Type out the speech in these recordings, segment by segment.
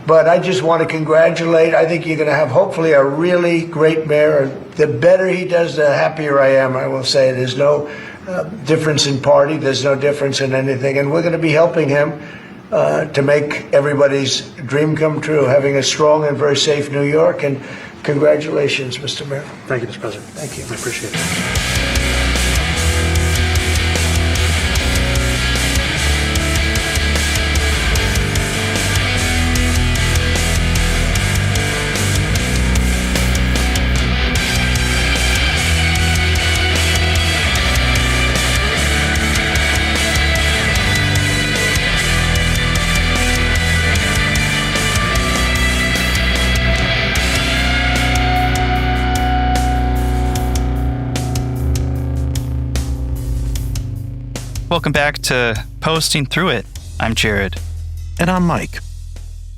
But I just want to congratulate. I think you're going to have hopefully a really great mayor. The better he does, the happier I am. I will say there's no difference in party. There's no difference in anything. And we're going to be helping him to make everybody's dream come true, having a strong and very safe New York. And congratulations, Mr. Mayor. Thank you, Mr. President. Thank you. I appreciate it. Welcome back to Posting Through It. I'm Jared. And I'm Mike. A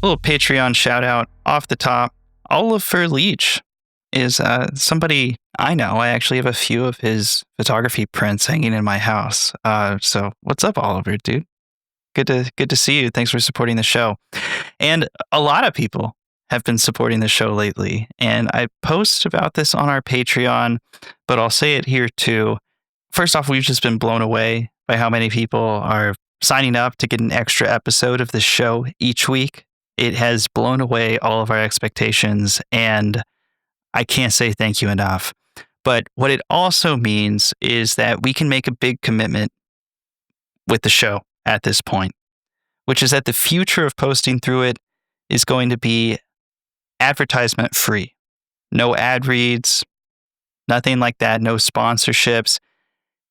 little Patreon shout out off the top. Oliver Leach is somebody I know. I actually have a few of his photography prints hanging in my house. So what's up, Oliver, dude? Good to see you. Thanks for supporting the show. And a lot of people have been supporting the show lately. And I post about this on our Patreon, but I'll say it here too. First off, we've just been blown away by how many people are signing up to get an extra episode of the show each week. It has blown away all of our expectations, and I can't say thank you enough. But what it also means is that we can make a big commitment with the show at this point, which is that the future of Posting Through It is going to be advertisement free. No ad reads, nothing like that, no sponsorships.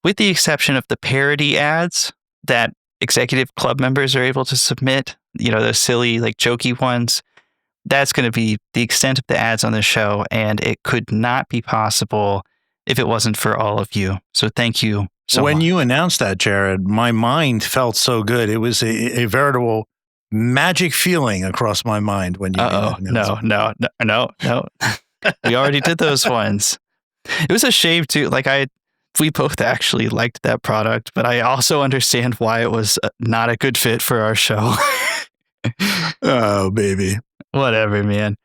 With the exception of the parody ads that executive club members are able to submit, those silly, jokey ones, that's going to be the extent of the ads on the show. And it could not be possible if it wasn't for all of you. So thank you so much. When you announced that, Jared, my mind felt so good. It was a veritable magic feeling across my mind when you announced it. No. We already did those ones. It was a shame too. We both actually liked that product, but I also understand why it was not a good fit for our show. Oh, baby. Whatever, man.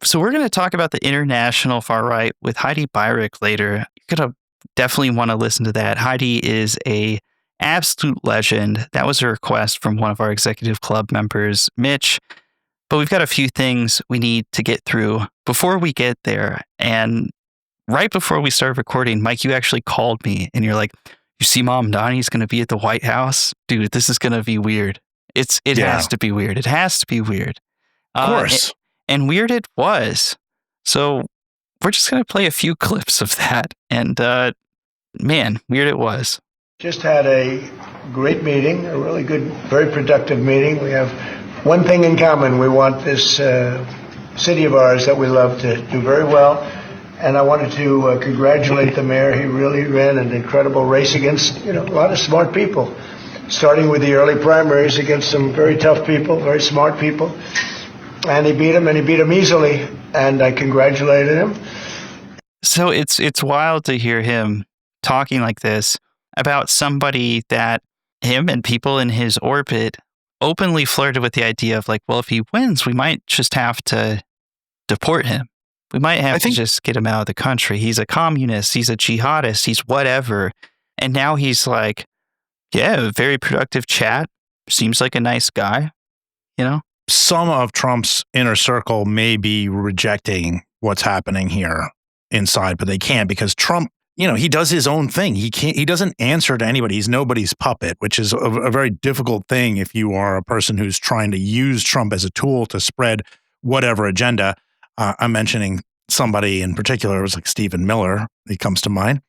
So we're going to talk about the international far right with Heidi Beirich later. You're going to definitely want to listen to that. Heidi is a absolute legend. That was a request from one of our executive club members, Mitch. But we've got a few things we need to get through before we get there. And right before we started recording, Mike, you actually called me and you're like, you see Mamdani's going to be at the White House? Dude, this is going to be weird. It has to be weird. It has to be weird. Of course. And weird it was. So we're just going to play a few clips of that. And man, weird it was. Just had a great meeting, a really good, very productive meeting. We have one thing in common. We want this city of ours that we love to do very well. And I wanted to congratulate the mayor. He really ran an incredible race against, a lot of smart people, starting with the early primaries against some very tough people, very smart people. And he beat them easily. And I congratulated him. So it's wild to hear him talking like this about somebody that him and people in his orbit openly flirted with the idea of if he wins, we might just have to deport him. We might have to just get him out of the country. He's a communist. He's a jihadist. He's whatever. And now he's like, yeah, very productive chat. Seems like a nice guy, Some of Trump's inner circle may be rejecting what's happening here inside, but they can't because Trump, he does his own thing. He doesn't answer to anybody. He's nobody's puppet, which is a very difficult thing if you are a person who's trying to use Trump as a tool to spread whatever agenda. I'm mentioning somebody in particular. It was like Stephen Miller. He comes to mind.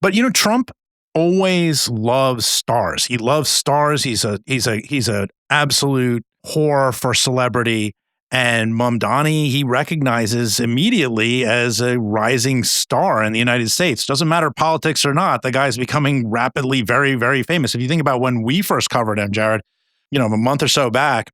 But Trump always loves stars. He loves stars. He's a absolute whore for celebrity. And Mamdani, he recognizes immediately as a rising star in the United States. Doesn't matter politics or not. The guy's becoming rapidly very, very famous. If you think about when we first covered him, Jared, a month or so back,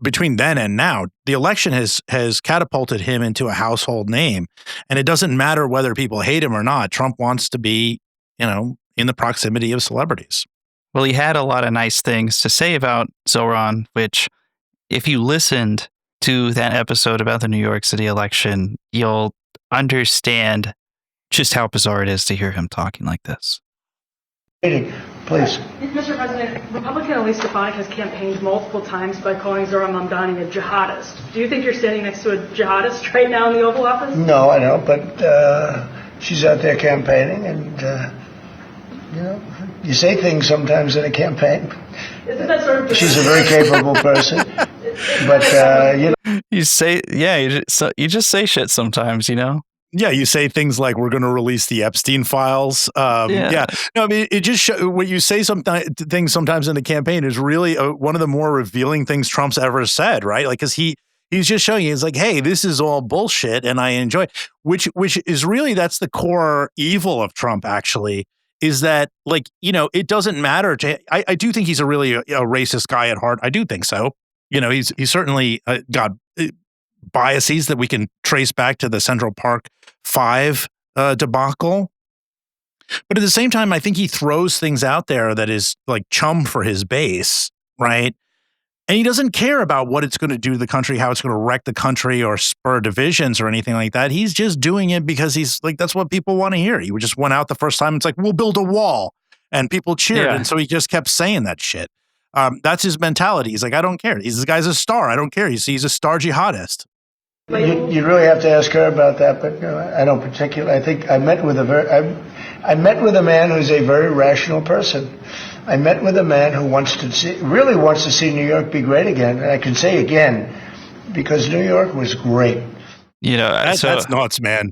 between then and now, the election has catapulted him into a household name. And it doesn't matter whether people hate him or not. Trump wants to be, in the proximity of celebrities. Well, he had a lot of nice things to say about Zohran, which if you listened to that episode about the New York City election, you'll understand just how bizarre it is to hear him talking like this. Please. Mr. President, Republican Elise Stefanik has campaigned multiple times by calling Zohran Mamdani a jihadist. Do you think you're standing next to a jihadist right now in the Oval Office? No, I don't, but she's out there campaigning, and, you say things sometimes in a campaign. Isn't that sort of She's a very capable person, but, you just say shit sometimes, Yeah, you say things like we're going to release the Epstein files. Yeah. No, I mean, it just when you say things sometimes in the campaign is really one of the more revealing things Trump's ever said, right? Like, because he's just showing you, he's like, hey, this is all bullshit, and I enjoy it. Which is really, that's the core evil of Trump, actually, is that, like, it doesn't matter to. I do think he's a really a racist guy at heart. I do think so. He's certainly got biases that we can trace back to the Central Park 5 debacle. But at the same time, I think he throws things out there that is like chum for his base, right? And he doesn't care about what it's going to do to the country, how it's going to wreck the country or spur divisions or anything like that. He's just doing it because he's like, that's what people want to hear. He just went out the first time. It's like, we'll build a wall. And people cheered. Yeah. And so he just kept saying that shit. That's his mentality. He's like, I don't care. This guy's a star. I don't care. He's a star jihadist. you really have to ask her about that, but I don't particularly. I think I met with a man who's a very rational person. I met with a man who really wants to see New York be great again. And I can say again, because New York was great. That's nuts, man.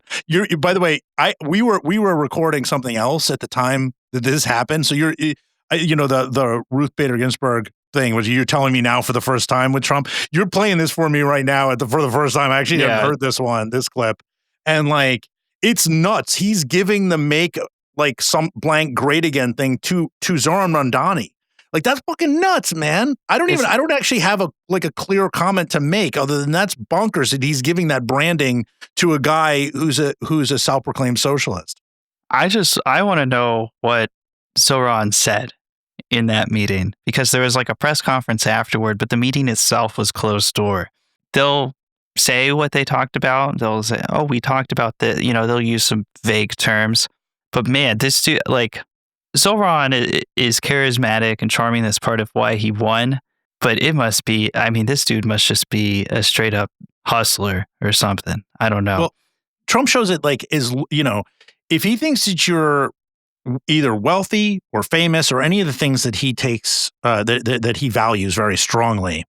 By the way, we were recording something else at the time that this happened. So the Ruth Bader Ginsburg thing, which you're telling me now for the first time with Trump. You're playing this for me right now for the first time. I actually haven't heard this clip. And like, it's nuts. He's giving the make like some blank great again thing to Zohran Mamdani. Like, that's fucking nuts, man. I don't actually have a clear comment to make other than that's bonkers that he's giving that branding to a guy who's a self-proclaimed socialist. I want to know what Zohran said in that meeting, because there was like a press conference afterward, but the meeting itself was closed door. They'll say what they talked about. They'll say, oh, we talked about that. They'll use some vague terms. But man, this dude, like, Zohran is charismatic and charming. That's part of why he won. But it must be, this dude must just be a straight up hustler or something. I don't know. Well, Trump shows it if he thinks that you're either wealthy or famous or any of the things that he takes, that he values very strongly,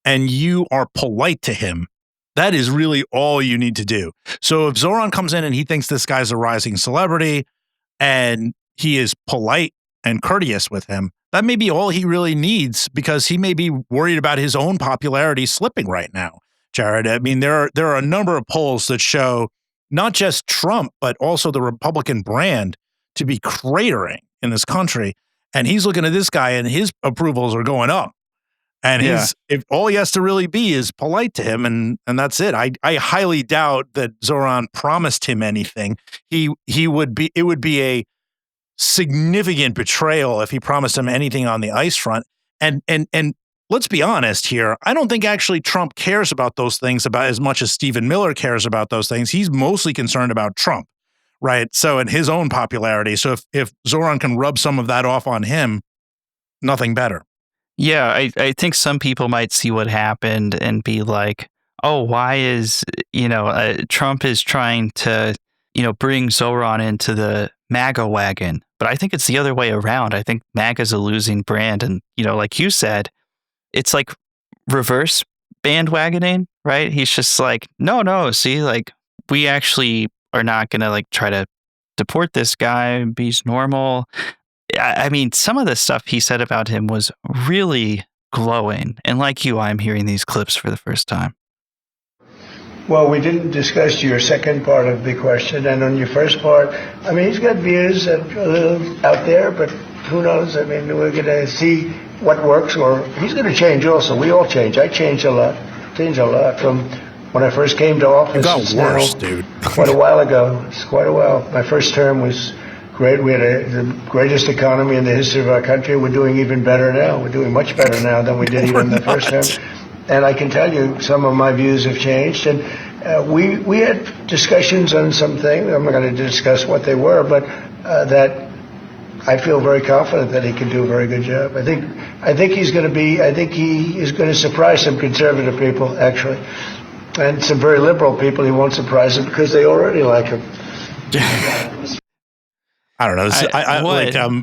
and you are polite to him, that is really all you need to do. So if Zohran comes in and he thinks this guy's a rising celebrity and he is polite and courteous with him, that may be all he really needs, because he may be worried about his own popularity slipping right now, Jared. There are a number of polls that show not just Trump, but also the Republican brand to be cratering in this country. And he's looking at this guy and his approvals are going up. And if all he has to really be is polite to him, and that's it. I highly doubt that Zohran promised him anything. It would be a significant betrayal if he promised him anything on the ice front. And let's be honest here. I don't think actually Trump cares about those things about as much as Stephen Miller cares about those things. He's mostly concerned about Trump, right? So, and his own popularity. So if Zohran can rub some of that off on him, nothing better. Yeah, I think some people might see what happened and be like, oh, why is, Trump is trying to, bring Zohran into the MAGA wagon. But I think it's the other way around. I think MAGA is a losing brand. And, like you said, it's like reverse bandwagoning, right? He's just like, no, see, like, we actually are not going to try to deport this guy. He's normal. Some of the stuff he said about him was really glowing. And like you, I'm hearing these clips for the first time. Well, we didn't discuss your second part of the question. And on your first part, he's got views that are a little out there, but who knows? We're going to see what works, or he's going to change also. We all change. I changed a lot from when I first came to office. You got worse, dude. Quite a while ago. It's quite a while. My first term was great. We had the greatest economy in the history of our country. We're doing even better now. We're doing much better now than we did even the first term. And I can tell you some of my views have changed. And we had discussions on some things. I'm not going to discuss what they were, but that I feel very confident that he can do a very good job. I think he is going to surprise some conservative people, actually. And some very liberal people he won't surprise them because they already like him. I don't know.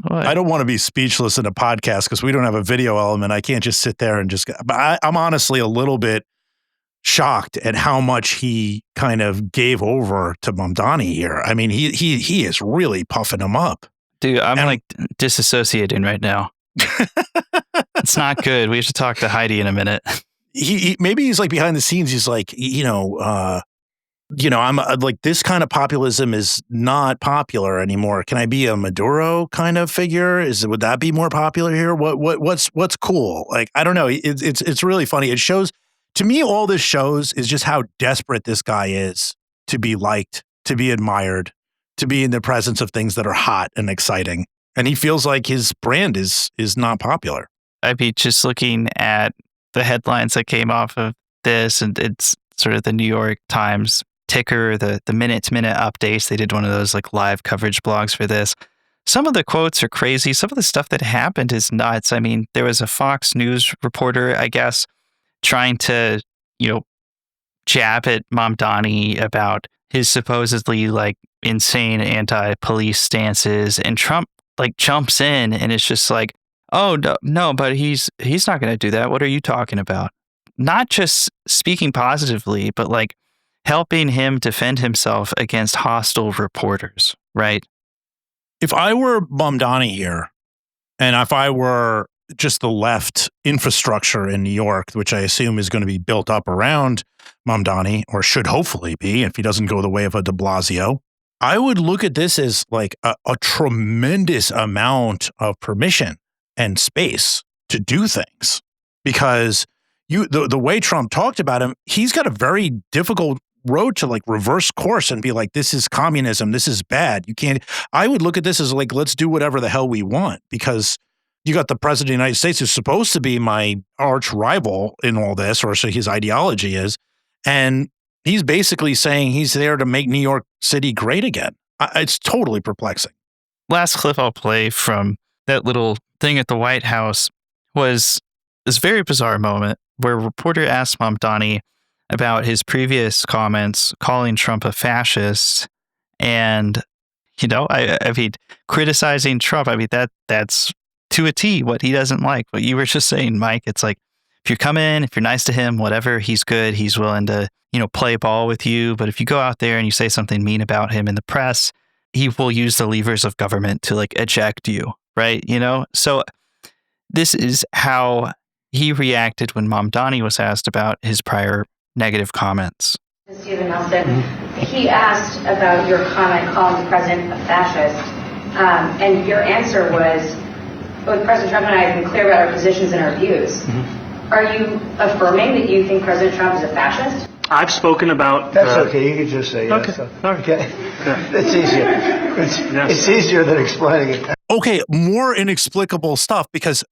I don't want to be speechless in a podcast because we don't have a video element. I can't just sit there and just. But I'm honestly a little bit shocked at how much he kind of gave over to Mamdani here. I mean, he is really puffing him up. Dude, I'm disassociating right now. It's not good. We have to talk to Heidi in a minute. He maybe he's like behind the scenes. He's like, I'm like, this kind of populism is not popular anymore. Can I be a Maduro kind of figure? Would that be more popular here? What's cool? Like, I don't know. It's really funny. It shows to me, all this shows is just how desperate this guy is to be liked, to be admired, to be in the presence of things that are hot and exciting. And he feels like his brand is not popular. I'd be just looking at the headlines that came off of this, and it's sort of the New York Times ticker, the minute-to-minute updates. They did one of those like live coverage blogs for this. Some of the quotes are crazy. Some of the stuff that happened is nuts. I mean, there was a Fox News reporter, I guess, trying to, jab at Mamdani about his supposedly like insane anti-police stances, and Trump like jumps in and it's just like, oh no, but he's not going to do that. What are you talking about? Not just speaking positively, but like helping him defend himself against hostile reporters, right? If I were Mamdani here, and if I were just the left infrastructure in New York, which I assume is going to be built up around Mamdani, or should hopefully be, if he doesn't go the way of a de Blasio, I would look at this as like a tremendous amount of permission and space to do things. Because the way Trump talked about him, he's got a very difficult road to like reverse course and be like, this is communism, this is bad. You can't. I would look at this as like, let's do whatever the hell we want, because you got the president of the United States who's supposed to be my arch rival in all this, or so his ideology is. And he's basically saying he's there to make New York City great again. It's totally perplexing. Last clip I'll play from that little thing at the White House was this very bizarre moment where a reporter asked Mamdani about his previous comments calling Trump a fascist. And, I mean, criticizing Trump, I mean, that's to a T what he doesn't like. What you were just saying, Mike, it's like, if you come in, if you're nice to him, whatever, he's good. He's willing to, play ball with you. But if you go out there and you say something mean about him in the press, he will use the levers of government to like eject you, right? So this is how he reacted when Mamdani was asked about his prior negative comments. Stephen Nelson, he asked about your comment calling the president a fascist, and your answer was, both President Trump and I have been clear about our positions and our views. Are you affirming that you think President Trump is a fascist? I've spoken about... That's okay. You can just say yes. Okay. That's easier. It's easier than explaining it. Okay, more inexplicable stuff because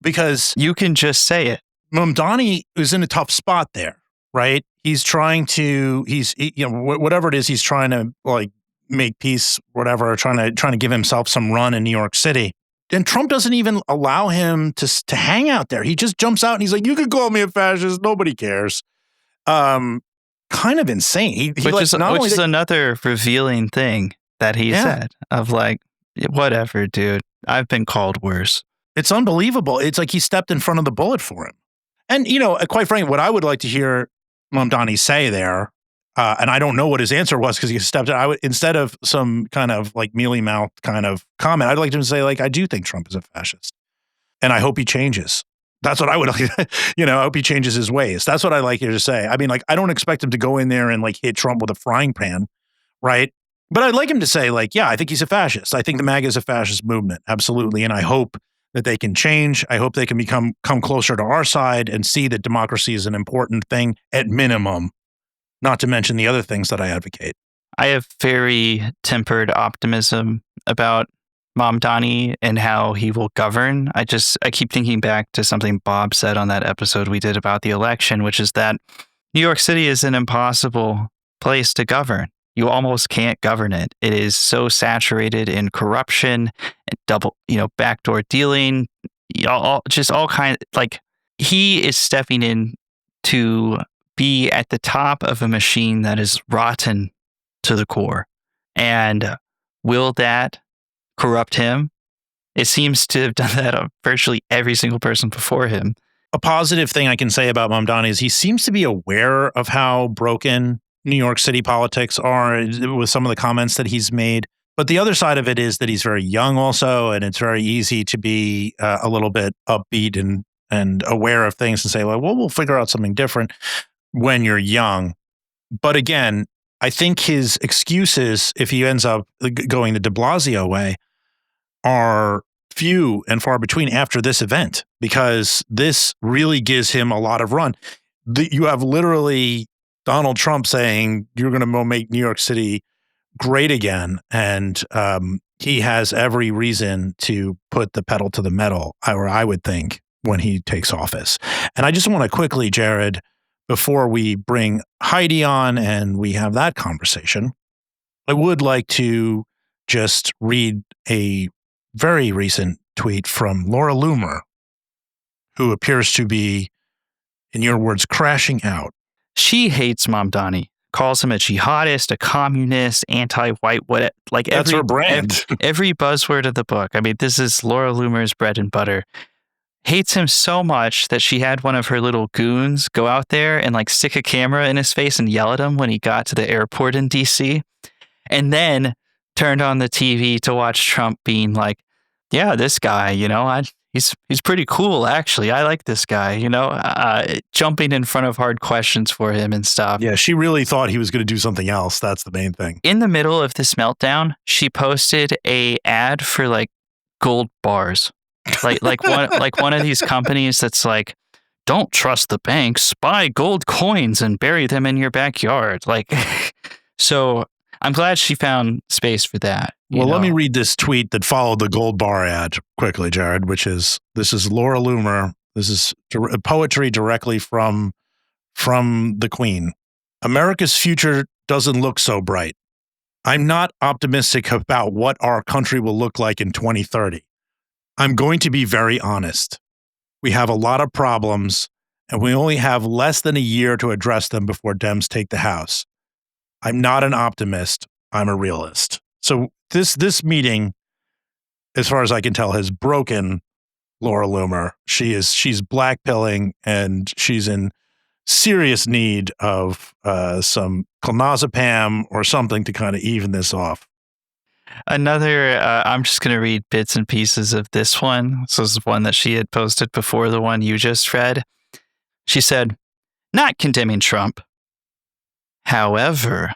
you can just say it. Mamdani is in a tough spot there, right? He's trying to, whatever it is, he's trying to like make peace, whatever, trying to give himself some run in New York City. And Trump doesn't even allow him to hang out there. He just jumps out and he's like, you can call me a fascist. Nobody cares. Kind of insane. Which is another revealing thing that he said of like, whatever, dude. I've been called worse. It's unbelievable. It's like he stepped in front of the bullet for him. And, quite frankly, what I would like to hear Mamdani say there, and I don't know what his answer was because he stepped in, instead of some kind of like mealy-mouthed kind of comment, I'd like him to say, like, I do think Trump is a fascist. And I hope he changes. That's what I would like, I hope he changes his ways. That's what I like you to say. I mean, like, I don't expect him to go in there and like hit Trump with a frying pan, right? But I'd like him to say, like, yeah, I think he's a fascist. I think the MAGA is a fascist movement. Absolutely. And I hope that they can change. I hope they can come closer to our side and see that democracy is an important thing at minimum, not to mention the other things that I advocate. I have very tempered optimism about Mamdani and how he will govern. I keep thinking back to something Bob said on that episode we did about the election, which is that New York City is an impossible place to govern. You almost can't govern it. It is so saturated in corruption and backdoor dealing, all kinds. Like, he is stepping in to be at the top of a machine that is rotten to the core. And will that corrupt him? It seems to have done that on virtually every single person before him. A positive thing I can say about Mamdani is he seems to be aware of how broken New York City politics are with some of the comments that he's made. But the other side of it is that he's very young also, and it's very easy to be a little bit upbeat and aware of things and say, well, we'll figure out something different when you're young. But again, I think his excuses, if he ends up going the de Blasio way, are few and far between after this event, because this really gives him a lot of run. You have literally Donald Trump saying you're going to make New York City great again, and he has every reason to put the pedal to the metal, or I would think, when he takes office. And I just want to quickly, Jared, before we bring Heidi on and we have that conversation, I would like to just read a very recent tweet from Laura Loomer, who appears to be, in your words, crashing out. She hates Mamdani, calls him a jihadist, a communist, anti-white, That's her brand. Every buzzword of the book. I mean, this is Laura Loomer's bread and butter. Hates him so much that she had one of her little goons go out there and stick a camera in his face and yell at him when he got to the airport in DC, and then turned on the TV to watch Trump being like, yeah, this guy, he's pretty cool, actually. I like this guy, jumping in front of hard questions for him and stuff. Yeah, she really thought he was going to do something else. That's the main thing. In the middle of this meltdown, she posted a ad for gold bars. One of these companies that's like, don't trust the banks, buy gold coins and bury them in your backyard. So I'm glad she found space for that. Well, let me read this tweet that followed the gold bar ad quickly, Jared, this is Laura Loomer. This is poetry directly from the Queen. America's future doesn't look so bright. I'm not optimistic about what our country will look like in 2030. I'm going to be very honest. We have a lot of problems, and we only have less than a year to address them before Dems take the House. I'm not an optimist. I'm a realist. So this meeting, as far as I can tell, has broken Laura Loomer. She's blackpilling, and she's in serious need of some clonazepam or something to kind of even this off. Another, I'm just going to read bits and pieces of this one. So this is one that she had posted before the one you just read. She said, not condemning Trump. However,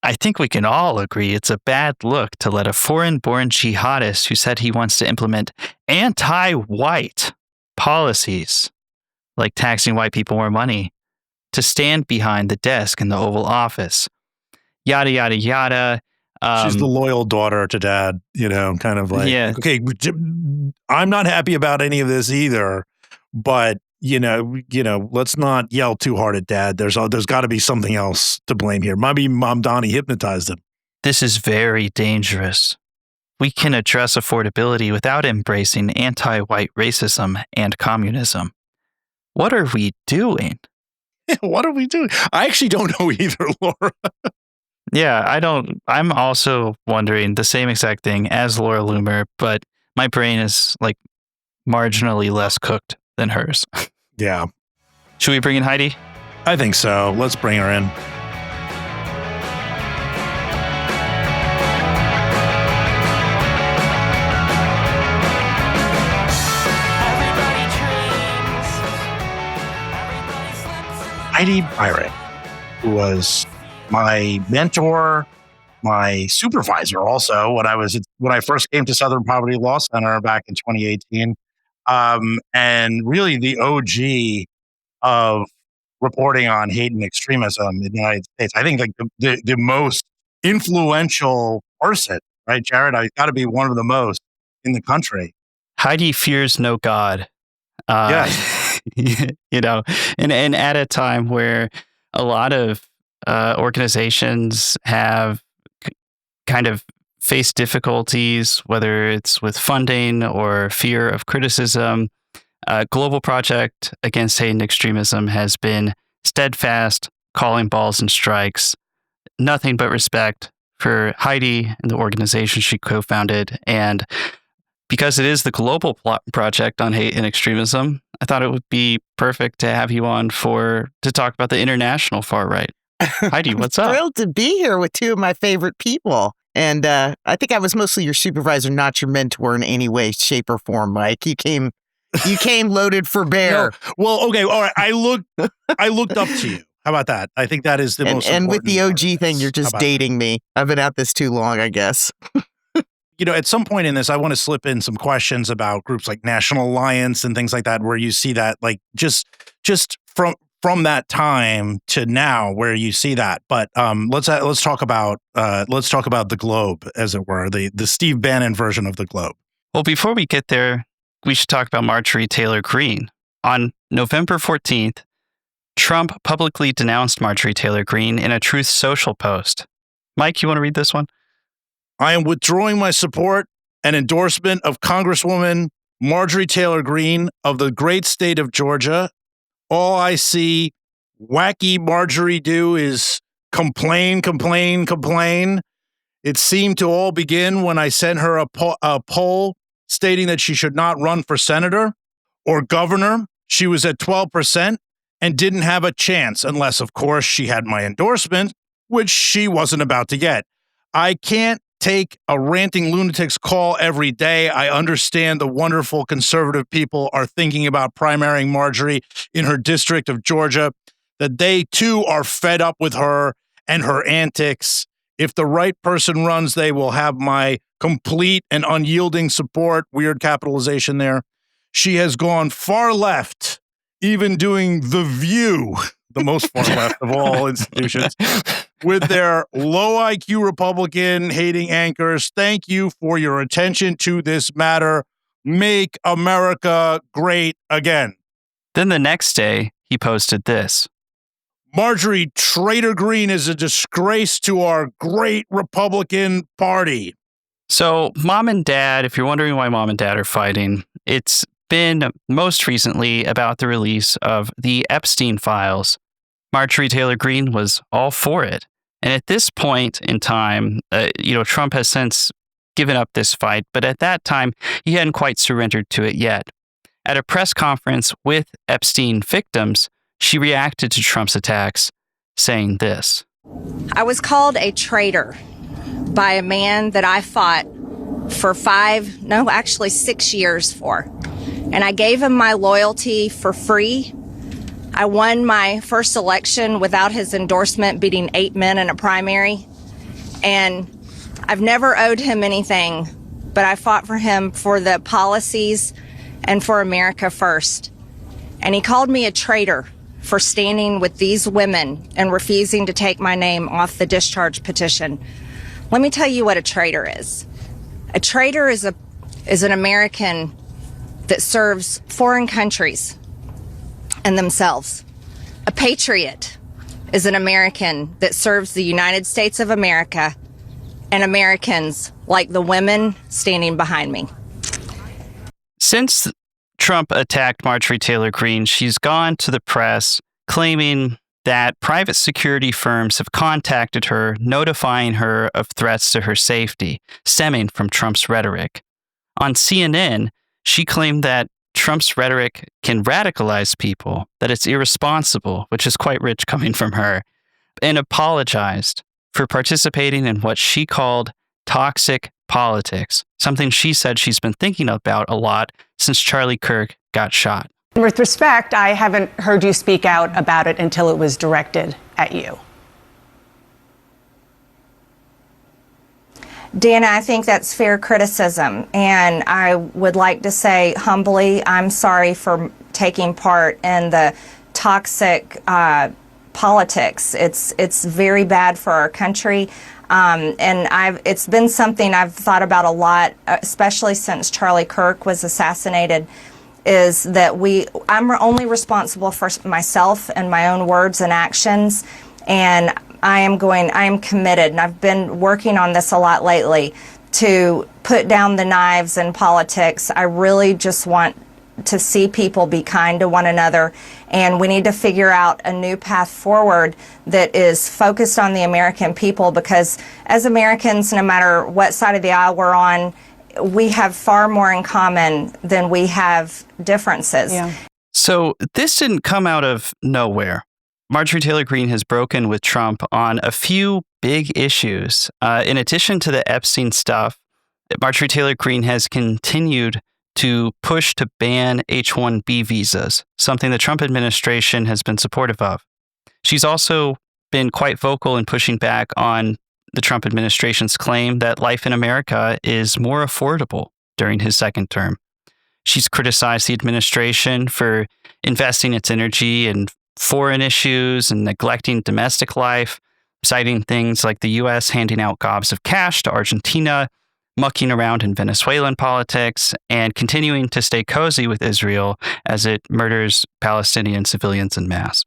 I think we can all agree it's a bad look to let a foreign-born jihadist who said he wants to implement anti-white policies, like taxing white people more money, to stand behind the desk in the Oval Office. Yada, yada, yada. She's the loyal daughter to dad, kind of like, yeah. Okay, I'm not happy about any of this either, but let's not yell too hard at dad. There's got to be something else to blame here. Maybe Mamdani hypnotized him. This is very dangerous. We can address affordability without embracing anti-white racism and communism. What are we doing? What are we doing? I actually don't know either, Laura. Yeah, I'm also wondering the same exact thing as Laura Loomer, but my brain is marginally less cooked than hers. Yeah. Should we bring in Heidi? I think so. Let's bring her in. Heidi Beirich, who was my mentor, my supervisor also when I first came to Southern Poverty Law Center back in 2018, and really the OG of reporting on hate and extremism in the United States. I think the most influential person right, Jared? I got to be one of the most in the country. Heidi fears no God. Yes. You know, and at a time where a lot of organizations have kind of faced difficulties, whether it's with funding or fear of criticism, Global Project Against Hate and Extremism has been steadfast, calling balls and strikes. Nothing but respect for Heidi and the organization she co-founded. And because it is the global project on hate and extremism, I thought it would be perfect to have you on to talk about the international far right. Heidi, what's up? Thrilled to be here with two of my favorite people. And I think I was mostly your supervisor, not your mentor in any way, shape, or form, Mike. You came loaded for bear. No. Well, okay, all right. I looked up to you. How about that? I think that is the most And important with the OG part of thing, this. you're just dating me. I've been at this too long, I guess. At some point in this, I want to slip in some questions about groups like National Alliance and things like that, where you see that, like, just from that time to now, where you see that. But let's talk about the Globe, as it were, the Steve Bannon version of the Globe. Well, before we get there, we should talk about Marjorie Taylor Greene. On November 14th, Trump publicly denounced Marjorie Taylor Greene in a Truth Social post. Mike, you want to read this one? I am withdrawing my support and endorsement of Congresswoman Marjorie Taylor Greene of the great state of Georgia. All I see wacky Marjorie do is complain, complain, complain. It seemed to all begin when I sent her a poll stating that she should not run for senator or governor. She was at 12% and didn't have a chance unless, of course, she had my endorsement, which she wasn't about to get. I can't take a ranting lunatic's call every day. I understand the wonderful conservative people are thinking about primarying Marjorie in her district of Georgia, that they too are fed up with her and her antics. If the right person runs, they will have my complete and unyielding support. Weird capitalization there. She has gone far left, even doing The View, the most far left of all institutions, with their low IQ Republican hating anchors. Thank you for your attention to this matter. Make America great again. Then the next day, he posted this. Marjorie Taylor Greene is a disgrace to our great Republican Party. So mom and dad, if you're wondering why mom and dad are fighting, it's been most recently about the release of the Epstein files. Marjorie Taylor Greene was all for it. And at this point in time, Trump has since given up this fight, but at that time, he hadn't quite surrendered to it yet. At a press conference with Epstein victims, she reacted to Trump's attacks, saying this. I was called a traitor by a man that I fought for 6 years for. And I gave him my loyalty for free. I won my first election without his endorsement, beating 8 men in a primary. And I've never owed him anything, but I fought for him for the policies and for America first. And he called me a traitor for standing with these women and refusing to take my name off the discharge petition. Let me tell you what a traitor is. A traitor is an American that serves foreign countries and themselves. A patriot is an American that serves the United States of America and Americans like the women standing behind me. Since Trump attacked Marjorie Taylor Greene, she's gone to the press claiming that private security firms have contacted her, notifying her of threats to her safety, stemming from Trump's rhetoric. On CNN, she claimed that Trump's rhetoric can radicalize people, that it's irresponsible, which is quite rich coming from her, and apologized for participating in what she called toxic politics, something she said she's been thinking about a lot since Charlie Kirk got shot. With respect, I haven't heard you speak out about it until it was directed at you. Dana, I think that's fair criticism, and I would like to say humbly, I'm sorry for taking part in the toxic politics. It's very bad for our country. And it's been something I've thought about a lot, especially since Charlie Kirk was assassinated, is that I'm only responsible for myself and my own words and actions. And I am committed, and I've been working on this a lot lately, to put down the knives in politics. I really just want to see people be kind to one another, and we need to figure out a new path forward that is focused on the American people, because as Americans, no matter what side of the aisle we're on, we have far more in common than we have differences. Yeah. So this didn't come out of nowhere. Marjorie Taylor Greene has broken with Trump on a few big issues. In addition to the Epstein stuff, Marjorie Taylor Greene has continued to push to ban H-1B visas, something the Trump administration has been supportive of. She's also been quite vocal in pushing back on the Trump administration's claim that life in America is more affordable during his second term. She's criticized the administration for investing its energy in foreign issues and neglecting domestic life, citing things like the U.S. handing out gobs of cash to Argentina, mucking around in Venezuelan politics, and continuing to stay cozy with Israel as it murders Palestinian civilians en masse.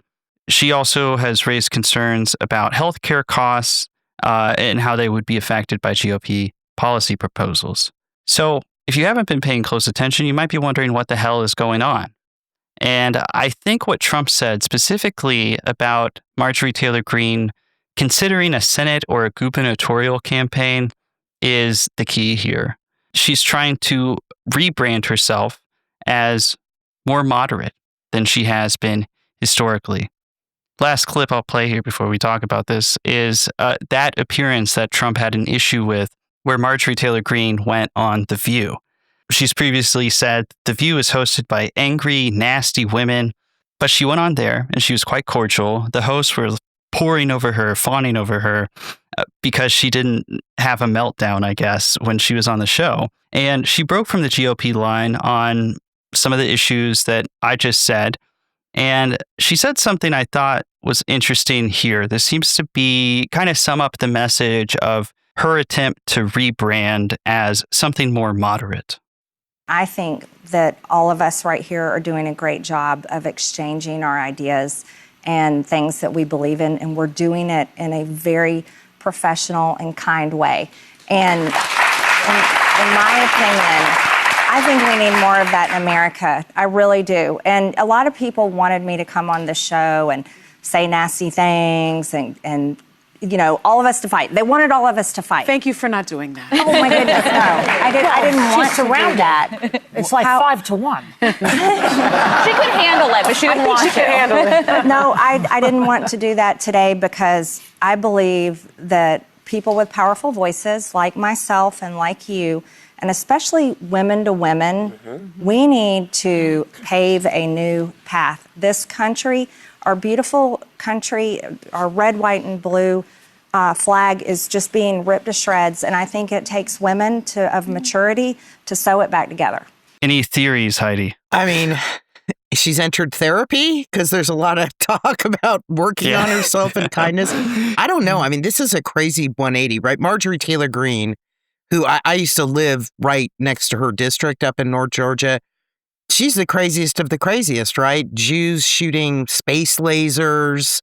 She also has raised concerns about healthcare costs and how they would be affected by GOP policy proposals. So if you haven't been paying close attention, you might be wondering what the hell is going on. And I think what Trump said specifically about Marjorie Taylor Greene considering a Senate or a gubernatorial campaign is the key here. She's trying to rebrand herself as more moderate than she has been historically. Last clip I'll play here before we talk about this is that appearance that Trump had an issue with, where Marjorie Taylor Greene went on The View. She's previously said The View is hosted by angry, nasty women, but she went on there and she was quite cordial. The hosts were pouring over her, fawning over her, because she didn't have a meltdown, I guess, when she was on the show. And she broke from the GOP line on some of the issues that I just said. And she said something I thought was interesting here. This seems to be kind of sum up the message of her attempt to rebrand as something more moderate. I think that all of us right here are doing a great job of exchanging our ideas and things that we believe in, and we're doing it in a very professional and kind way. And in my opinion, I think we need more of that in America. I really do. And a lot of people wanted me to come on the show and say nasty things and you know, all of us to fight. They wanted all of us to fight. Thank you for not doing that. Oh my goodness, no. I didn't want to around do that. It's like 5-1. She could handle it, but she didn't want to. She could handle it. No, I didn't want to do that today because I believe that people with powerful voices like myself and like you, and especially women to women, we need to pave a new path. This country, our beautiful country, our red, white, and blue flag is just being ripped to shreds, and I think it takes women of maturity to sew it back together. Any theories, Heidi? I mean, she's entered therapy because there's a lot of talk about working on herself and kindness. I don't know. I mean, this is a crazy 180, right? Marjorie Taylor Greene, who I used to live right next to her district up in North Georgia. She's the craziest of the craziest, right? Jews shooting space lasers,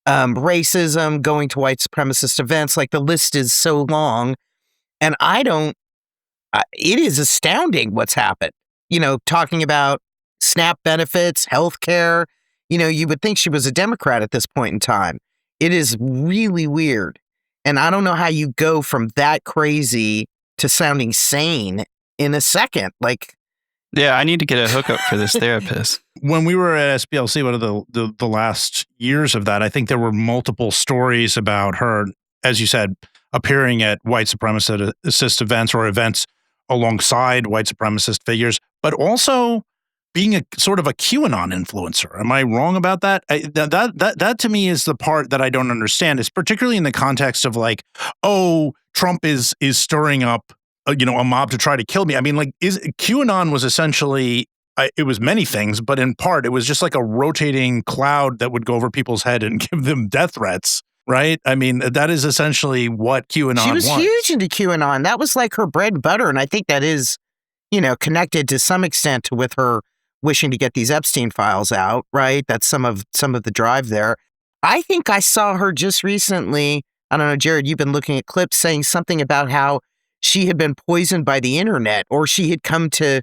racism, going to white supremacist events. Like, the list is so long. And it is astounding what's happened. You know, talking about SNAP benefits, healthcare. You know, you would think she was a Democrat at this point in time. It is really weird. And I don't know how you go from that crazy to sounding sane in a second. Like, yeah, I need to get a hookup for this therapist. When we were at SPLC, one of the last years of that, I think there were multiple stories about her, as you said, appearing at white supremacist events or events alongside white supremacist figures, but also being a sort of a QAnon influencer. Am I wrong about that? That to me is the part that I don't understand. Is particularly in the context of like, oh, Trump is stirring up a mob to try to kill me. I mean, like, QAnon was essentially, it was many things, but in part, it was just like a rotating cloud that would go over people's head and give them death threats. right? I mean, that is essentially what QAnon She was wants. huge into QAnon. That was like her bread and butter. And I think that is, connected to some extent with her wishing to get these Epstein files out, right? That's some of the drive there. I think I saw her just recently. I don't know, Jared, you've been looking at clips saying something about how she had been poisoned by the internet, or she had come to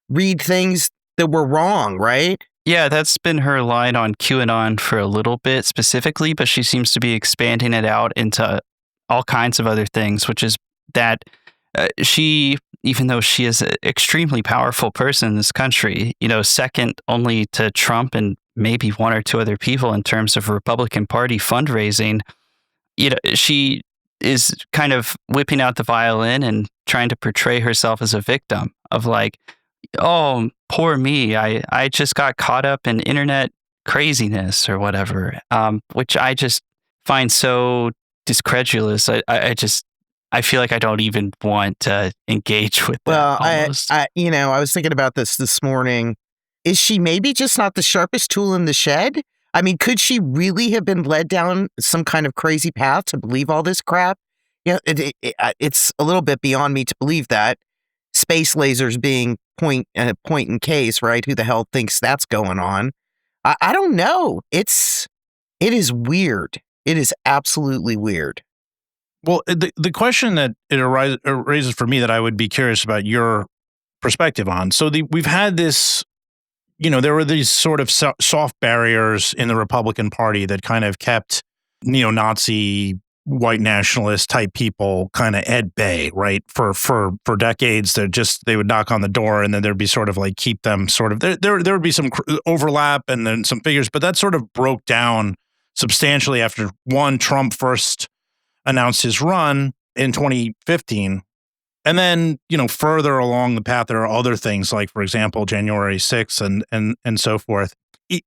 read things that were wrong, right? Yeah, that's been her line on QAnon for a little bit specifically, but she seems to be expanding it out into all kinds of other things, which is that she, even though she is an extremely powerful person in this country, second only to Trump and maybe one or two other people in terms of Republican Party fundraising, she is kind of whipping out the violin and trying to portray herself as a victim of like, oh, poor me. I just got caught up in internet craziness or whatever, which I just find so discredulous. I feel like I don't even want to engage with Well, that almost. I was thinking about this morning. Is she maybe just not the sharpest tool in the shed? I mean, could she really have been led down some kind of crazy path to believe all this crap? It's a little bit beyond me to believe that. Space lasers being point in case, right? Who the hell thinks that's going on? I don't know. It is weird. It is absolutely weird. Well, the question that it raises for me that I would be curious about your perspective on. So we've had this, there were these sort of soft barriers in the Republican Party that kind of kept neo-Nazi, white nationalist type people kind of at bay, right? For decades, they would knock on the door, and then there'd be sort of like keep them sort of there would be some overlap and then some figures, but that sort of broke down substantially after Trump first announced his run in 2015. And then, further along the path, there are other things like, for example, January 6th and so forth.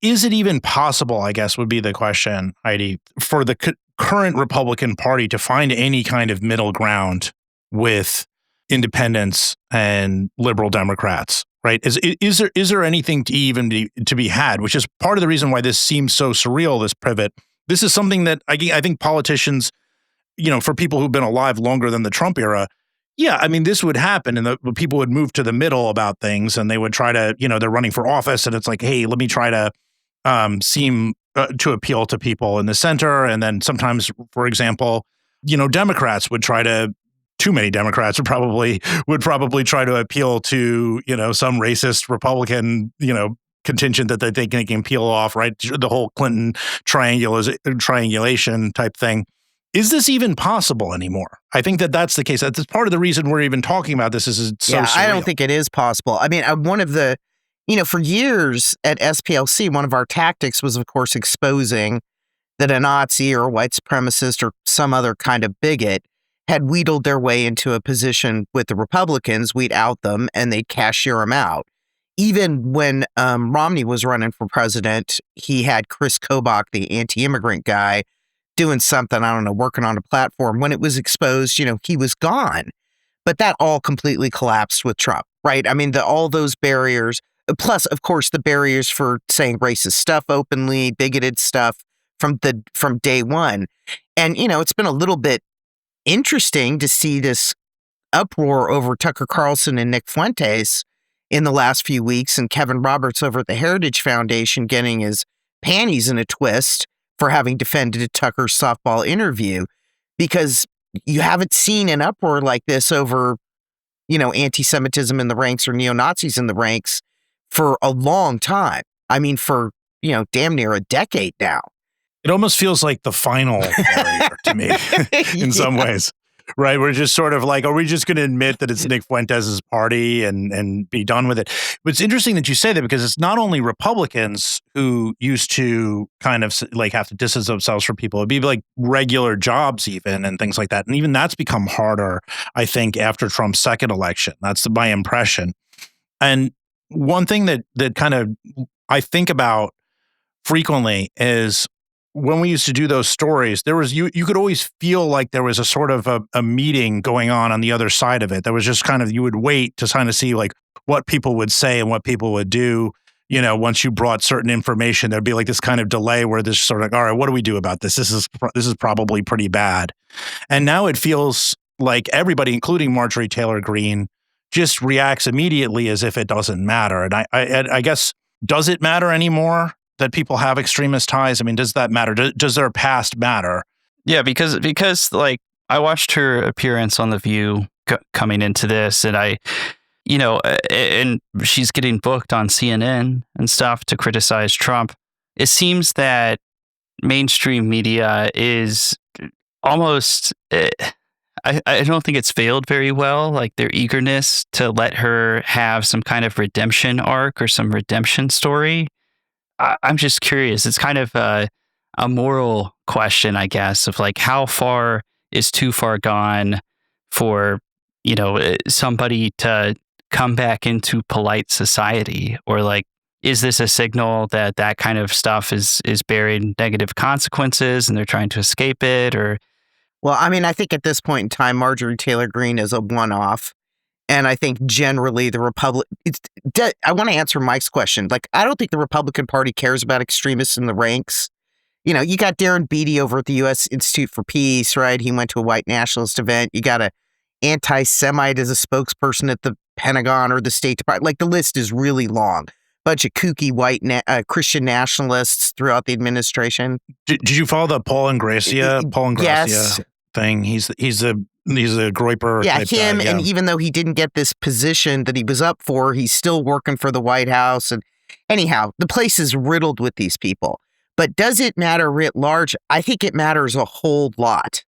Is it even possible, I guess, would be the question, Heidi, for the current Republican Party to find any kind of middle ground with independents and liberal Democrats, right? Is there anything to be had, which is part of the reason why this seems so surreal, this pivot. This is something that I think politicians, for people who've been alive longer than the Trump era, yeah, I mean, this would happen, and the people would move to the middle about things, and they would try to, they're running for office, and it's like, hey, let me try to seem to appeal to people in the center, and then sometimes, for example, Democrats would try to. Too many Democrats would probably try to appeal to some racist Republican contingent that they think they can peel off, right? The whole Clinton triangulation type thing. Is this even possible anymore? I think that's the case. That's part of the reason we're even talking about this. Is it's so surreal. I don't think it is possible. I mean, one of the, for years at SPLC, one of our tactics was, of course, exposing that a Nazi or a white supremacist or some other kind of bigot had wheedled their way into a position with the Republicans. We'd out them and they'd cashier them out. Even when Romney was running for president, he had Chris Kobach, the anti-immigrant guy, doing something, I don't know, working on a platform. When it was exposed, he was gone. But that all completely collapsed with Trump, right? I mean, all those barriers, plus, of course, the barriers for saying racist stuff openly, bigoted stuff from day one. And, it's been a little bit interesting to see this uproar over Tucker Carlson and Nick Fuentes in the last few weeks, and Kevin Roberts over at the Heritage Foundation getting his panties in a twist for having defended Tucker's softball interview, because you haven't seen an uproar like this over, anti-Semitism in the ranks or neo-Nazis in the ranks for a long time. I mean, for, damn near a decade now. It almost feels like the final barrier to me in some ways, right? We're just sort of like, are we just going to admit that it's Nick Fuentes' party and be done with it? But it's interesting that you say that, because it's not only Republicans who used to kind of like have to distance themselves from people. It'd be like regular jobs even and things like that. And even that's become harder, I think, after Trump's second election. That's my impression. And one thing that kind of I think about frequently is when we used to do those stories, there was you could always feel like there was a sort of a meeting going on the other side of it. There was just kind of, you would wait to kind of see like what people would say and what people would do once you brought certain information, there'd be like this kind of delay where there's sort of like, all right, what do we do about this? This is probably pretty bad. And now it feels like everybody, including Marjorie Taylor Greene, just reacts immediately as if it doesn't matter. And I guess, does it matter anymore that people have extremist ties? I mean, does that matter? Does their past matter? Yeah, because like I watched her appearance on The View coming into this, and and she's getting booked on CNN and stuff to criticize Trump. It seems that mainstream media is almost, I don't think it's failed very well, like their eagerness to let her have some kind of redemption arc or some redemption story. I'm just curious. It's kind of a moral question, I guess, of like how far is too far gone for, somebody to come back into polite society, or like, is this a signal that kind of stuff is bearing negative consequences and they're trying to escape it? Or, well, I mean, I think at this point in time, Marjorie Taylor Greene is a one-off. And I think generally the I want to answer Mike's question. Like, I don't think the Republican Party cares about extremists in the ranks. You got Darren Beatty over at the U.S. Institute for Peace, right? He went to a white nationalist event. You got a anti-Semite as a spokesperson at the Pentagon or the State Department. Like, the list is really long. Bunch of kooky white Christian nationalists throughout the administration. Did you follow the Paul Ingrassia Yes. thing? He's a Groyper type him. guy, yeah. And even though he didn't get this position that he was up for, he's still working for the White House. And anyhow, the place is riddled with these people. But does it matter writ large? I think it matters a whole lot.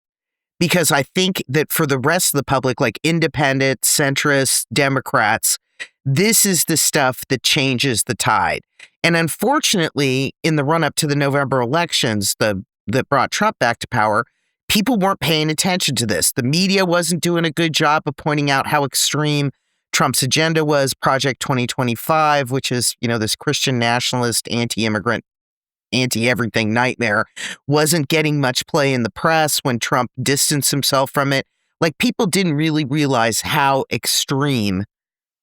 Because I think that for the rest of the public, like independent, centrist, Democrats, this is the stuff that changes the tide. And unfortunately, in the run-up to the November elections that brought Trump back to power, people weren't paying attention to this. The media wasn't doing a good job of pointing out how extreme Trump's agenda was. Project 2025, which is, this Christian nationalist, anti-immigrant, anti-everything nightmare, wasn't getting much play in the press when Trump distanced himself from it. Like, people didn't really realize how extreme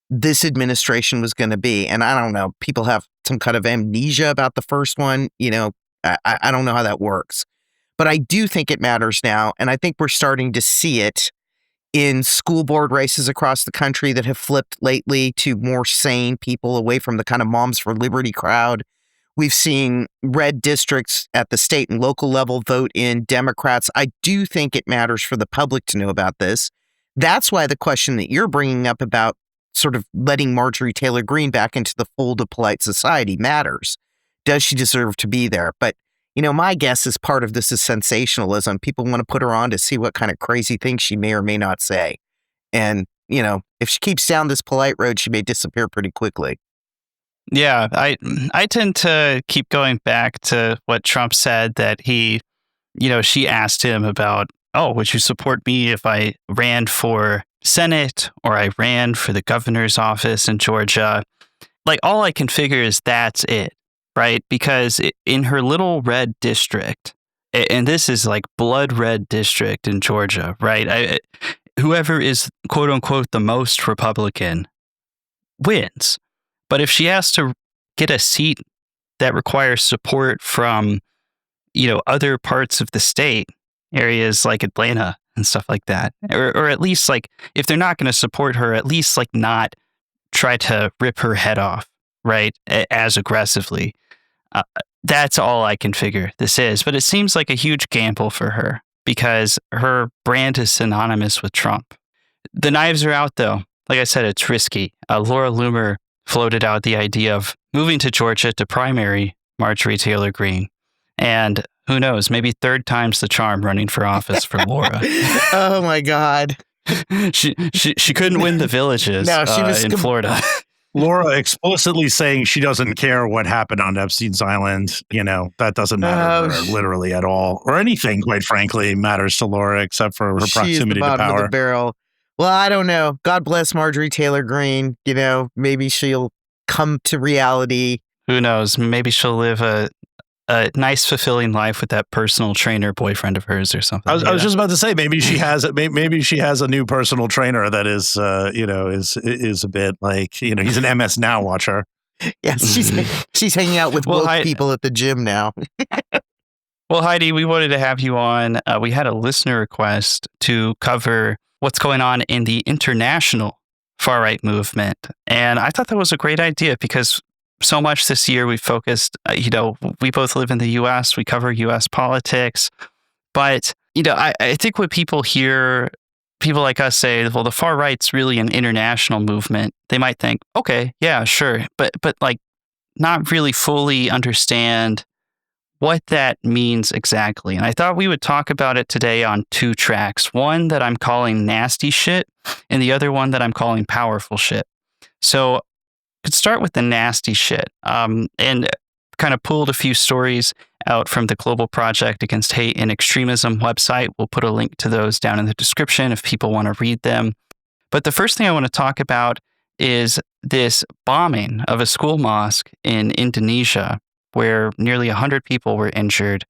this administration was going to be. And I don't know, people have some kind of amnesia about the first one. I don't know how that works. But I do think it matters now. And I think we're starting to see it in school board races across the country that have flipped lately to more sane people, away from the kind of Moms for Liberty crowd. We've seen red districts at the state and local level vote in Democrats. I do think it matters for the public to know about this. That's why the question that you're bringing up about sort of letting Marjorie Taylor Greene back into the fold of polite society matters. Does she deserve to be there? But, my guess is part of this is sensationalism. People want to put her on to see what kind of crazy things she may or may not say. And, if she keeps down this polite road, she may disappear pretty quickly. Yeah, I tend to keep going back to what Trump said, that he, she asked him about, would you support me if I ran for Senate or I ran for the governor's office in Georgia? Like, all I can figure is that's it, right? Because in her little red district, and this is like blood red district in Georgia, right? Whoever is quote unquote the most Republican wins. But if she has to get a seat that requires support from, other parts of the state, areas like Atlanta and stuff like that, or at least like, if they're not going to support her, at least like not try to rip her head off, right, as aggressively. That's all I can figure this is. But it seems like a huge gamble for her because her brand is synonymous with Trump. The knives are out, though. Like I said, it's risky. Laura Loomer floated out the idea of moving to Georgia to primary Marjorie Taylor Greene. And who knows, maybe third time's the charm running for office for Laura. Oh, my God. She couldn't win the villages in Florida. Laura explicitly saying she doesn't care what happened on Epstein's Island. That doesn't matter to her, literally at all. Or anything, quite frankly, matters to Laura except for her proximity to power. Of the barrel. Well, I don't know. God bless Marjorie Taylor Greene. Maybe she'll come to reality. Who knows? Maybe she'll live a nice, fulfilling life with that personal trainer boyfriend of hers or something. I was just about to say, maybe she has a new personal trainer that is a bit like, he's an MS Now watcher. Yes, she's hanging out with woke people at the gym now. Well, Heidi, we wanted to have you on. We had a listener request to cover what's going on in the international far-right movement. And I thought that was a great idea because so much this year we focused, we both live in the U.S., we cover U.S. politics. But, I think when people hear people like us say, well, the far right's really an international movement, they might think, okay, yeah, sure. But like not really fully understand what that means exactly. And I thought we would talk about it today on two tracks. One that I'm calling nasty shit and the other one that I'm calling powerful shit. So could start with the nasty shit and kind of pulled a few stories out from the Global Project Against Hate and Extremism website. We'll put a link to those down in the description if people want to read them. But the first thing I want to talk about is this bombing of a school mosque in Indonesia where nearly 100 people were injured.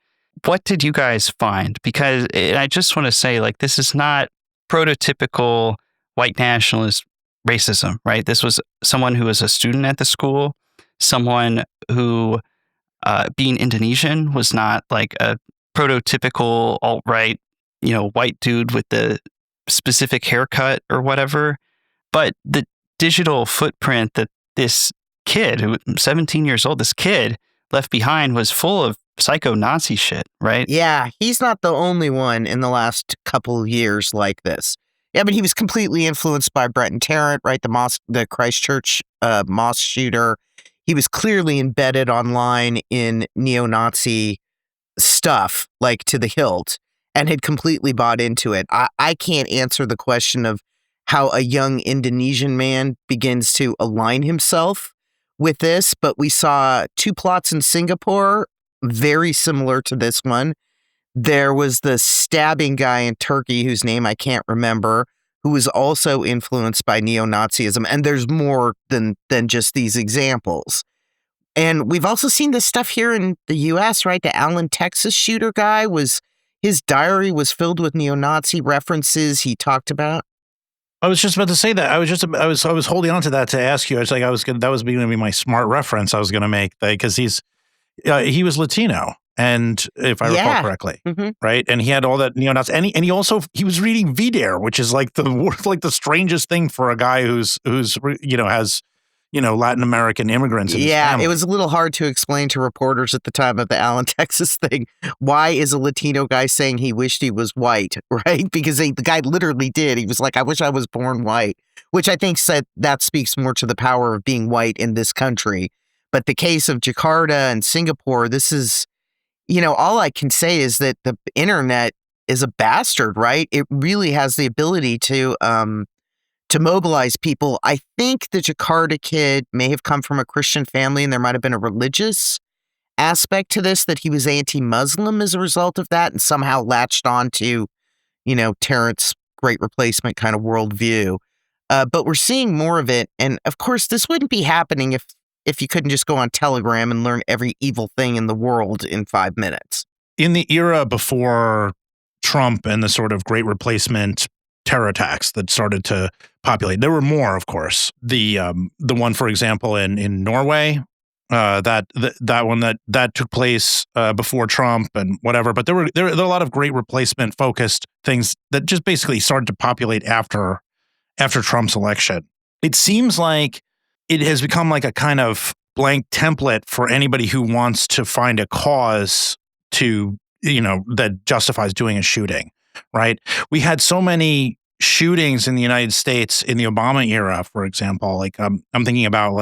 What did you guys find? Because I just want to say, this is not prototypical white nationalist racism, right? This was someone who was a student at the school, someone who, being Indonesian, was not like a prototypical alt-right, white dude with the specific haircut or whatever. But the digital footprint that this kid, who 17 years old, this kid left behind was full of psycho-Nazi shit, right? Yeah, he's not the only one in the last couple of years like this. Yeah, but he was completely influenced by Brenton Tarrant, right? The Christchurch mosque shooter. He was clearly embedded online in neo-Nazi stuff, to the hilt, and had completely bought into it. I can't answer the question of how a young Indonesian man begins to align himself with this, but we saw two plots in Singapore, very similar to this one. There was the stabbing guy in Turkey, whose name I can't remember, who was also influenced by neo-Nazism. And there's more than just these examples. And we've also seen this stuff here in the U.S., right? The Allen, Texas shooter guy his diary was filled with neo-Nazi references he talked about. I was just about to say that. I was holding on to that to ask you. That was going to be my smart reference I was going to make, because he was Latino, and if I recall correctly, right, and he had all that neo-Nazi, and he was reading VDare, which is the strangest thing for a guy who's has Latin American immigrants in his family. It was a little hard to explain to reporters at the time of the Allen, Texas thing. Why is a Latino guy saying he wished he was white, right? Because the guy literally did. He was like, I wish I was born white, which I think said that speaks more to the power of being white in this country. But the case of Jakarta and Singapore, this is, all I can say is that the internet is a bastard, right? It really has the ability to mobilize people. I think the Jakarta kid may have come from a Christian family, and there might have been a religious aspect to this, that he was anti-Muslim as a result of that, and somehow latched on to, Tarrant's Great Replacement kind of worldview. But we're seeing more of it. And of course, this wouldn't be happening if you couldn't just go on Telegram and learn every evil thing in the world in 5 minutes. In the era before Trump and the sort of Great Replacement terror attacks that started to populate, there were more, of course. The one, for example, in Norway, that one that took place before Trump and whatever. But there were a lot of Great Replacement focused things that just basically started to populate after Trump's election. It seems like it has become like a kind of blank template for anybody who wants to find a cause to, that justifies doing a shooting, right? We had so many shootings in the United States in the Obama era, for example. I'm thinking about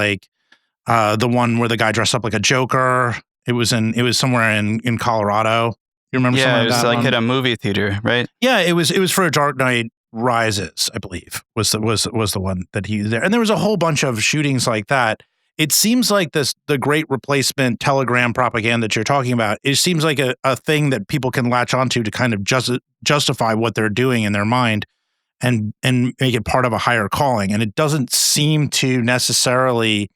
the one where the guy dressed up like a Joker. It was somewhere in Colorado. You remember? Yeah, it was that like one? at a movie theater, right? Yeah, it was for a Dark Knight Rises, I believe, was the one that he was there. And there was a whole bunch of shootings like that. It seems like the Great Replacement Telegram propaganda that you're talking about, it seems like a thing that people can latch onto to kind of justify what they're doing in their mind and make it part of a higher calling. And it doesn't seem to necessarily,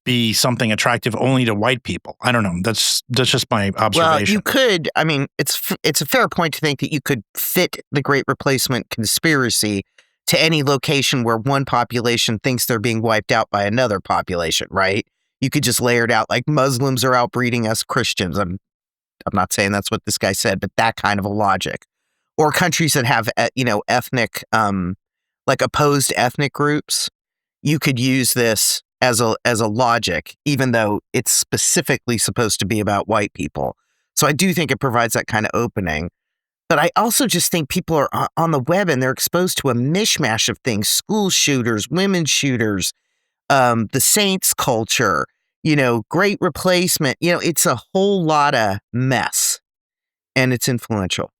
be something attractive only to white people. I don't know. That's just my observation. Well, you could, it's a fair point to think that you could fit the Great Replacement conspiracy to any location where one population thinks they're being wiped out by another population, right? You could just layer it out like Muslims are outbreeding us Christians. I'm not saying that's what this guy said, but that kind of a logic. Or countries that have, ethnic, like opposed ethnic groups. You could use this as a logic, even though it's specifically supposed to be about white people. So I do think it provides that kind of opening. But I also just think people are on the web and they're exposed to a mishmash of things: school shooters, women shooters, the saints culture, great replacement. It's a whole lot of mess, and it's influential.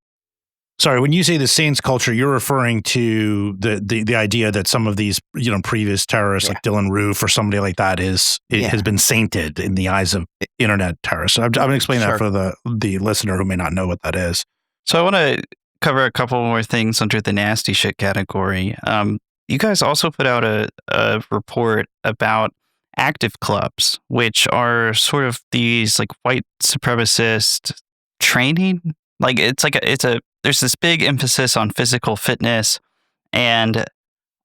Sorry, when you say the saints culture, you're referring to the idea that some of these, previous terrorists like Dylan Roof or somebody like that has been sainted in the eyes of internet terrorists. So I'm going to explain that for the listener who may not know what that is. So I want to cover a couple more things under the nasty shit category. You guys also put out a report about active clubs, which are sort of these like white supremacist training. Like there's this big emphasis on physical fitness and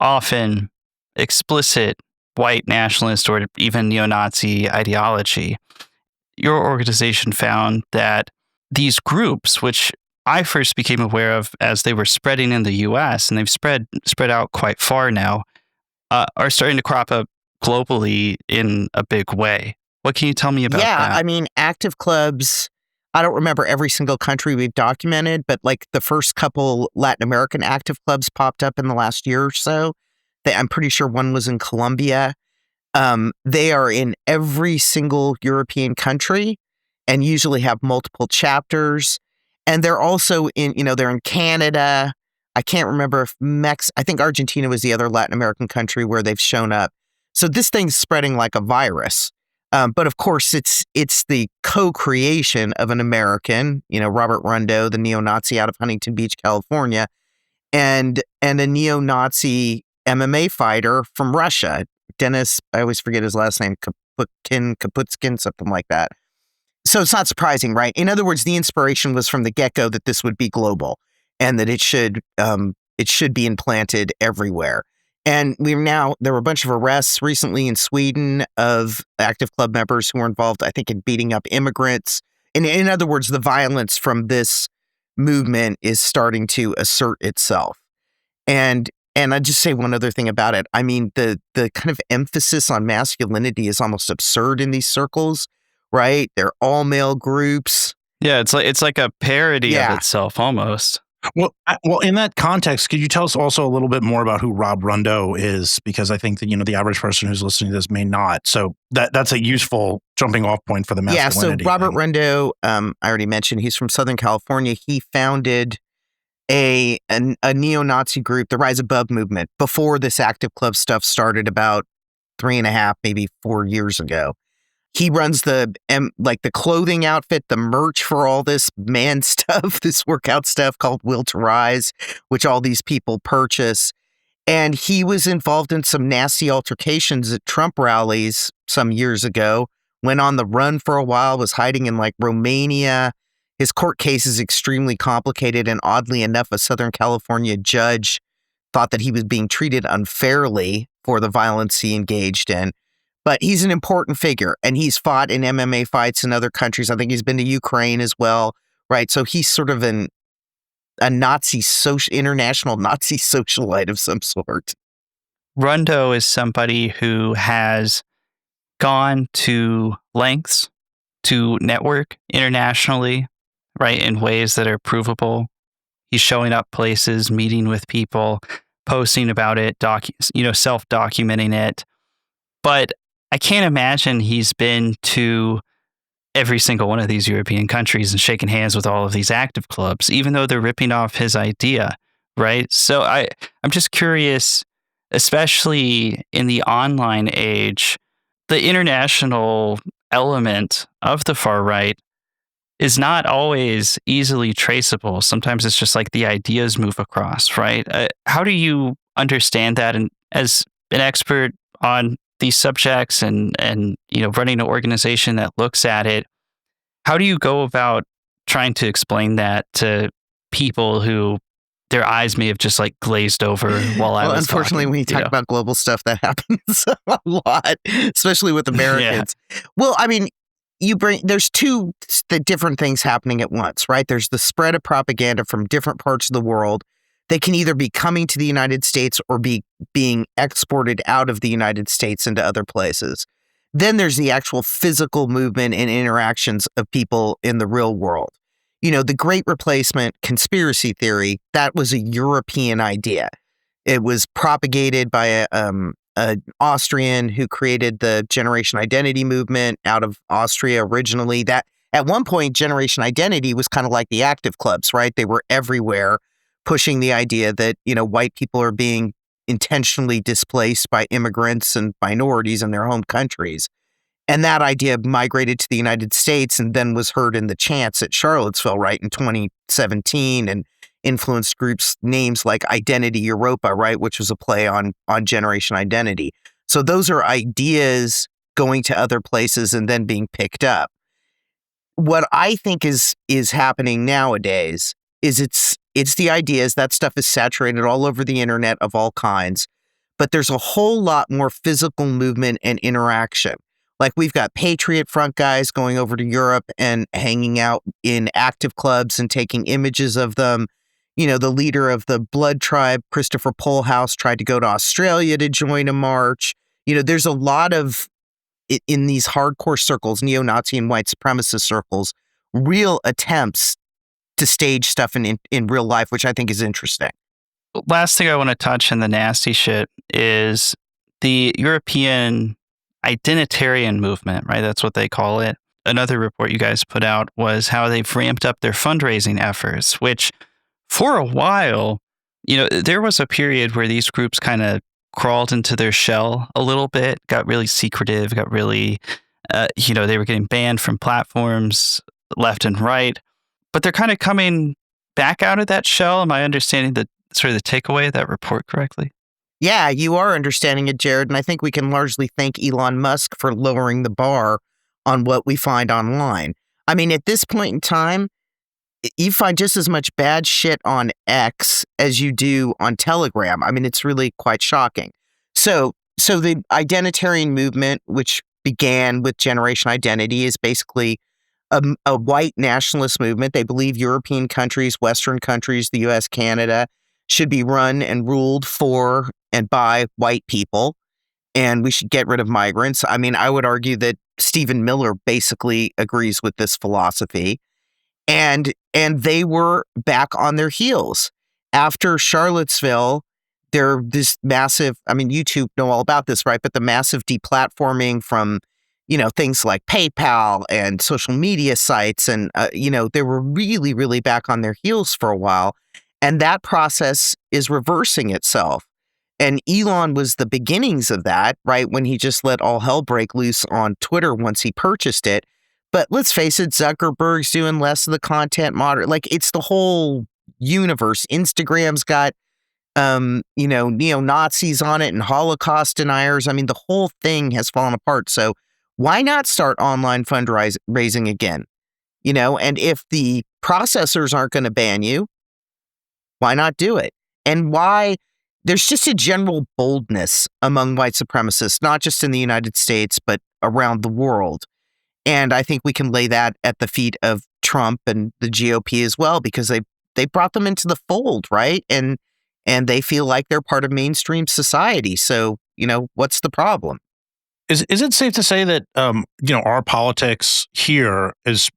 often explicit white nationalist or even neo-Nazi ideology. Your organization found that these groups, which I first became aware of as they were spreading in the U.S., and they've spread out quite far now, are starting to crop up globally in a big way. What can you tell me about that? Yeah, I mean, active clubs, I don't remember every single country we've documented, but like the first couple Latin American active clubs popped up in the last year or so. I'm pretty sure one was in Colombia. They are in every single European country and usually have multiple chapters. And they're also they're in Canada. I can't remember if I think Argentina was the other Latin American country where they've shown up. So this thing's spreading like a virus. But of course, it's the co-creation of an American, Robert Rundo, the neo-Nazi out of Huntington Beach, California, and a neo-Nazi MMA fighter from Russia, Dennis, I always forget his last name, Kaputskin, something like that. So it's not surprising, right? In other words, the inspiration was from the get-go that this would be global and that it should be implanted everywhere. And there were a bunch of arrests recently in Sweden of active club members who were involved, I think, in beating up immigrants. And in other words, the violence from this movement is starting to assert itself. And I'd just say one other thing about it. I mean, the kind of emphasis on masculinity is almost absurd in these circles, right? They're all male groups. Yeah, it's like a parody of itself almost. Well, in that context, could you tell us also a little bit more about who Rob Rundo is? Because I think that, the average person who's listening to this may not. So that's a useful jumping off point for the masculinity. Yeah, so Robert Rundo, I already mentioned, he's from Southern California. He founded a neo-Nazi group, the Rise Above movement, before this active club stuff started about 3.5, maybe 4 years ago. He runs the clothing outfit, the merch for all this man stuff, this workout stuff called Will to Rise, which all these people purchase. And he was involved in some nasty altercations at Trump rallies some years ago, went on the run for a while, was hiding in like Romania. His court case is extremely complicated. And oddly enough, a Southern California judge thought that he was being treated unfairly for the violence he engaged in. But he's an important figure, and he's fought in MMA fights in other countries. I think he's been to Ukraine as well, right? So he's sort of a international Nazi socialite of some sort. Rundo is somebody who has gone to lengths to network internationally, right, in ways that are provable. He's showing up places, meeting with people, posting about it, self-documenting it. But I can't imagine he's been to every single one of these European countries and shaken hands with all of these active clubs, even though they're ripping off his idea, right? So I'm just curious, especially in the online age, the international element of the far right is not always easily traceable. Sometimes it's just like the ideas move across, right? How do you understand that? And as an expert on these subjects and running an organization that looks at it, how do you go about trying to explain that to people who their eyes may have just like glazed over while I was unfortunately, talking, when you talk about global stuff, that happens a lot, especially with Americans. Well, I mean, there's the different things happening at once, right? There's the spread of propaganda from different parts of the world. They can either be coming to the United States or be being exported out of the United States into other places. Then there's the actual physical movement and interactions of people in the real world. You know, the Great Replacement conspiracy theory, that was a European idea. It was propagated by an Austrian who created the Generation Identity movement out of Austria originally. That at one point, Generation Identity was kind of like the active clubs, right? They were everywhere, pushing the idea that, you know, white people are being intentionally displaced by immigrants and minorities in their home countries. And that idea migrated to the United States and then was heard in the chants at Charlottesville, right, in 2017, and influenced groups, names like Identity Europa, right, which was a play on Generation Identity. So those are ideas going to other places and then being picked up. What I think is happening nowadays is it's the ideas, that stuff is saturated all over the internet of all kinds, but there's a whole lot more physical movement and interaction. Like we've got Patriot Front guys going over to Europe and hanging out in active clubs and taking images of them. You know, the leader of the Blood Tribe, Christopher Polehouse, tried to go to Australia to join a march. You know, there's a lot of, in these hardcore circles, neo-Nazi and white supremacist circles, real attempts to stage stuff in real life, which I think is interesting. Last thing I want to touch in the nasty shit is the European identitarian movement, right? That's what they call it. Another report you guys put out was how they've ramped up their fundraising efforts, which for a while, you know, there was a period where these groups kind of crawled into their shell a little bit, got really secretive, got really, you know, they were getting banned from platforms left and right, but they're kind of coming back out of that shell. Am I understanding the sort of the takeaway of that report correctly? Yeah, you are understanding it, Jared, and I think we can largely thank Elon Musk for lowering the bar on what we find online. I mean, at this point in time, you find just as much bad shit on X as you do on Telegram. I mean, it's really quite shocking. So the identitarian movement, which began with Generation Identity, is basically a white nationalist movement. They believe European countries, Western countries, the U.S., Canada, should be run and ruled for and by white people, and we should get rid of migrants. I mean, I would argue that Stephen Miller basically agrees with this philosophy, and they were back on their heels. After Charlottesville, this massive, I mean, you two know all about this, right? But the massive deplatforming from, you know, things like PayPal and social media sites, and, you know, they were really, really back on their heels for a while. And that process is reversing itself. And Elon was the beginnings of that, right? When he just let all hell break loose on Twitter once he purchased it. But let's face it, Zuckerberg's doing less of the content like it's the whole universe. Instagram's got, you know, neo-Nazis on it and Holocaust deniers. I mean, the whole thing has fallen apart. So why not start online fundraising again? You know, and if the processors aren't going to ban you, why not do it? And why there's just a general boldness among white supremacists, not just in the United States, but around the world. And I think we can lay that at the feet of Trump and the GOP as well, because they brought them into the fold, right? And they feel like they're part of mainstream society. So, you know, what's the problem? Is it safe to say that you know, our politics here is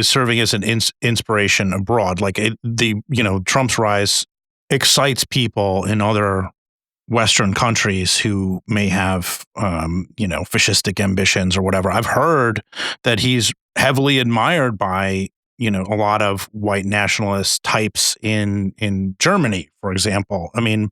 serving as an inspiration abroad? Like you know, Trump's rise excites people in other Western countries who may have you know, fascistic ambitions or whatever. I've heard that he's heavily admired by, you know, a lot of white nationalist types in Germany, for example. I mean,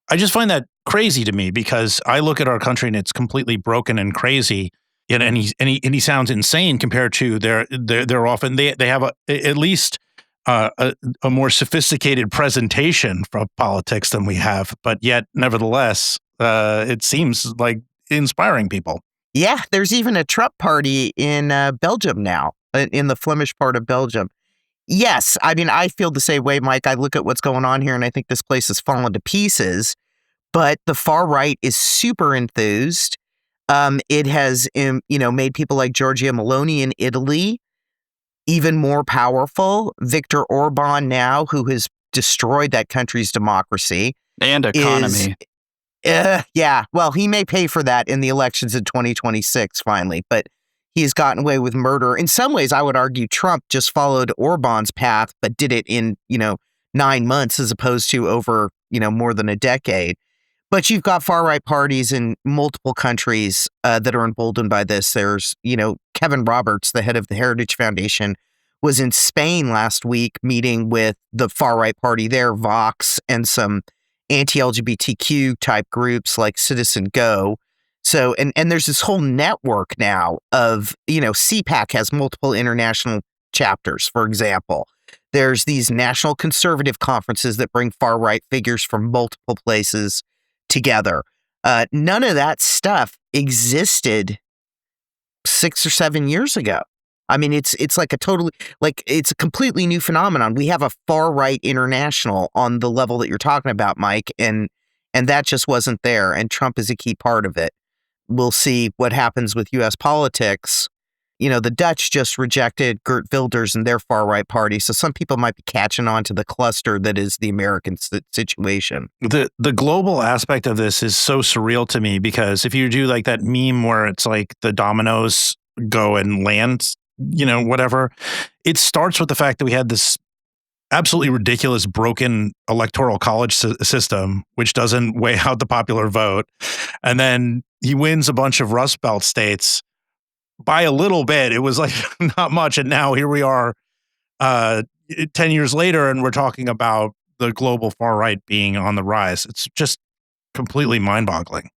I just find that crazy to me, because I look at our country and it's completely broken and crazy, and he sounds insane compared to they're often they have at least a more sophisticated presentation from politics than we have, but yet nevertheless it seems like inspiring people. Yeah, there's even a Trump party in Belgium now, in the Flemish part of Belgium. Yes. I mean, I feel the same way, Mike. I look at what's going on here and I think this place has fallen to pieces, but the far right is super enthused. It has, made people like Giorgia Meloni in Italy even more powerful. Viktor Orban now, who has destroyed that country's democracy. And economy. Yeah. Well, he may pay for that in the elections in 2026 finally, but he has gotten away with murder. In some ways, I would argue Trump just followed Orban's path, but did it in, 9 months as opposed to over, more than a decade. But you've got far-right parties in multiple countries that are emboldened by this. There's, Kevin Roberts, the head of the Heritage Foundation, was in Spain last week meeting with the far-right party there, Vox, and some anti-LGBTQ type groups like Citizen Go. So, and there's this whole network now of, CPAC has multiple international chapters, for example. There's these national conservative conferences that bring far-right figures from multiple places together. None of that stuff existed 6 or 7 years ago. I mean, it's like it's a completely new phenomenon. We have a far-right international on the level that you're talking about, Mike, and that just wasn't there, and Trump is a key part of it. We'll see what happens with U.S. politics. The Dutch just rejected Geert Wilders and their far-right party, so some people might be catching on to the cluster that is the American situation. The global aspect of this is so surreal to me, because if you do like that meme where it's like the dominoes go and land, whatever, it starts with the fact that we had this absolutely ridiculous broken electoral college system, which doesn't weigh out the popular vote. And then he wins a bunch of Rust Belt states by a little bit. It was like not much. And now here we are 10 years later, and we're talking about the global far right being on the rise. It's just completely mind boggling.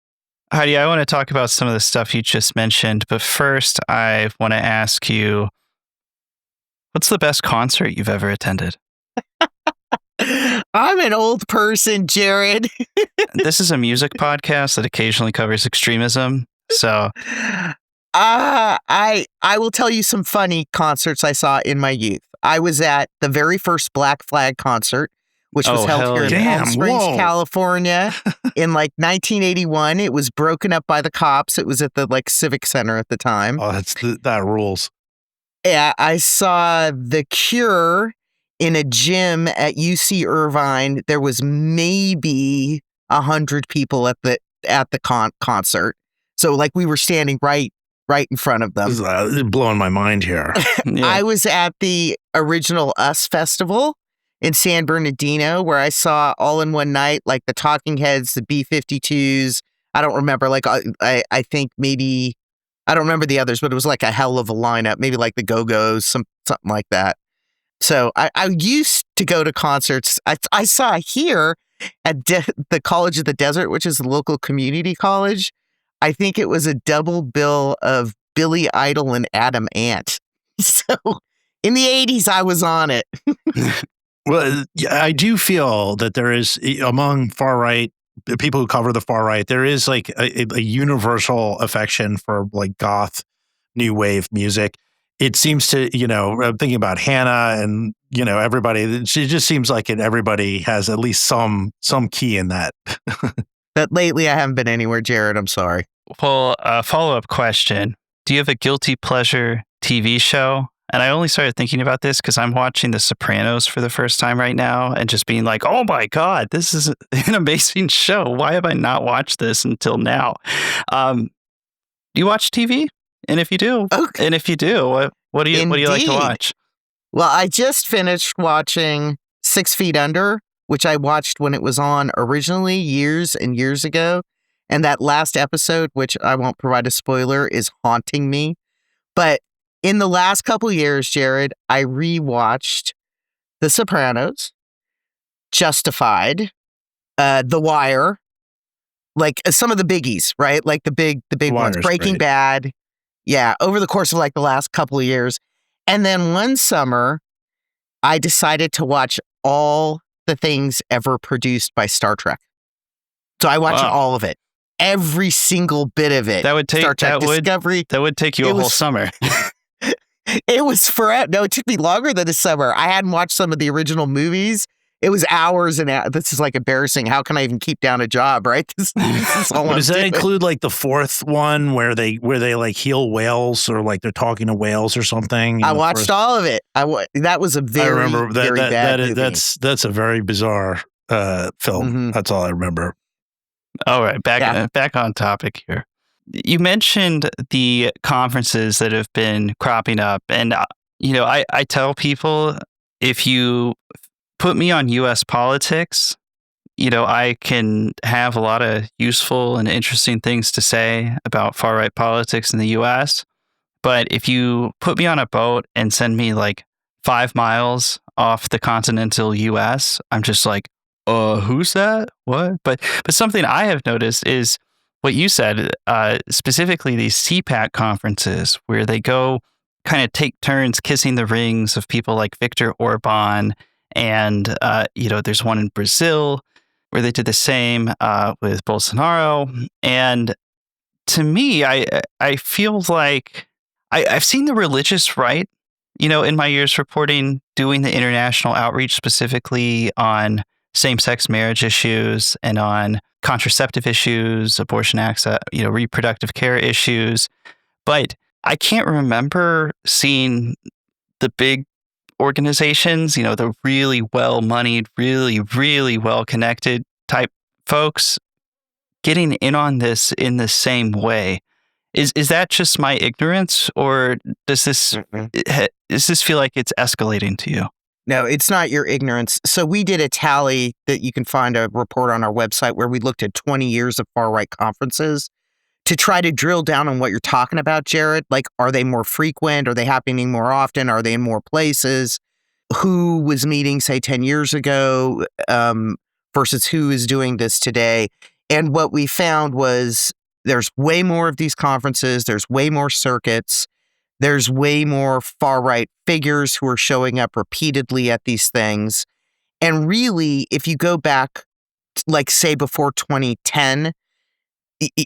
Heidi, I want to talk about some of the stuff you just mentioned, but first I want to ask you, what's the best concert you've ever attended? I'm an old person, Jared. This is a music podcast that occasionally covers extremism, so... I will tell you some funny concerts I saw in my youth. I was at the very first Black Flag concert, which was held here in Palm Springs, California in like 1981. It was broken up by the cops. It was at the Civic Center at the time. Oh, that rules. Yeah, I saw The Cure in a gym at UC Irvine. There was maybe 100 people at the concert. So we were standing right in front of them. This is blowing my mind here. Yeah. I was at the Original Us Festival in San Bernardino, where I saw all in one night, the Talking Heads, the B-52s. I don't remember, I think maybe, I don't remember the others, but it was a hell of a lineup, maybe the Go-Go's, something like that. So I used to go to concerts. I saw here at the College of the Desert, which is a local community college. I think it was a double bill of Billy Idol and Adam Ant. So in the 80s, I was on it. Well, yeah, I do feel that there is, among far right people who cover the far right, there is a universal affection for goth new wave music. It seems to, I'm thinking about Hannah and, everybody. She just seems like everybody has at least some key in that. But lately I haven't been anywhere, Jared. I'm sorry. Well, a follow-up question. Do you have a guilty pleasure TV show? And I only started thinking about this because I'm watching The Sopranos for the first time right now and just being like, oh my God, this is an amazing show. Why have I not watched this until now? Do you watch TV? And if you do, what do you like to watch? Well, I just finished watching 6 Feet Under, which I watched when it was on originally years and years ago. And that last episode, which I won't provide a spoiler, is haunting me. But in the last couple years, Jared, I rewatched The Sopranos, Justified, The Wire, some of the biggies, right? The big ones, Breaking Bad. Yeah, over the course of the last couple of years. And then one summer, I decided to watch all the things ever produced by Star Trek. So I watched all of it. Every single bit of it. That would take Star Trek Discovery. That would take you a whole summer. It was forever. No, it took me longer than a summer. I hadn't watched some of the original movies. It was hours and hours. This is like embarrassing. How can I even keep down a job, right? This is all Does I'm that doing. include like the fourth one where they like heal whales or like they're talking to whales or something? I watched all of it. That was a very, I remember that, very bad movie. that's a very bizarre film. Mhm. That's all I remember. All right, back on topic here. You mentioned the conferences that have been cropping up, and I tell people, if you put me on U.S. politics, I can have a lot of useful and interesting things to say about far right politics in the U.S. But if you put me on a boat and send me like 5 miles off the continental U.S., I'm just like, who's that? What? But something I have noticed is what you said, specifically these CPAC conferences where they go kind of take turns kissing the rings of people like Viktor Orban. And, there's one in Brazil where they did the same with Bolsonaro. And to me, I feel like I've seen the religious right, in my years reporting, doing the international outreach specifically on same-sex marriage issues and on contraceptive issues, abortion access, reproductive care issues. But I can't remember seeing the big organizations, the really well-moneyed, really, really well-connected type folks getting in on this in the same way. Is that just my ignorance, or does this feel like it's escalating to you? No, it's not your ignorance. So we did a tally that you can find a report on our website where we looked at 20 years of far-right conferences to try to drill down on what you're talking about, Jared. Like, are they more frequent? Are they happening more often? Are they in more places? Who was meeting, say, 10 years ago versus who is doing this today? And what we found was there's way more of these conferences. There's way more circuits. There's way more far-right figures who are showing up repeatedly at these things. And really, if you go back, like, say, before 2010,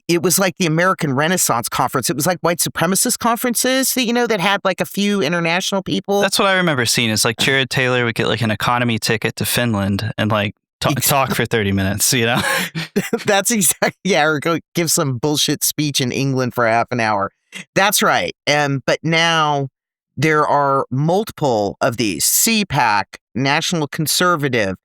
it was like the American Renaissance Conference. It was like white supremacist conferences, that had like a few international people. That's what I remember seeing. Is like Jared Taylor would get like an economy ticket to Finland and like talk for 30 minutes, That's exactly, yeah, or go give some bullshit speech in England for half an hour. That's right. But now there are multiple of these. CPAC, National Conservative,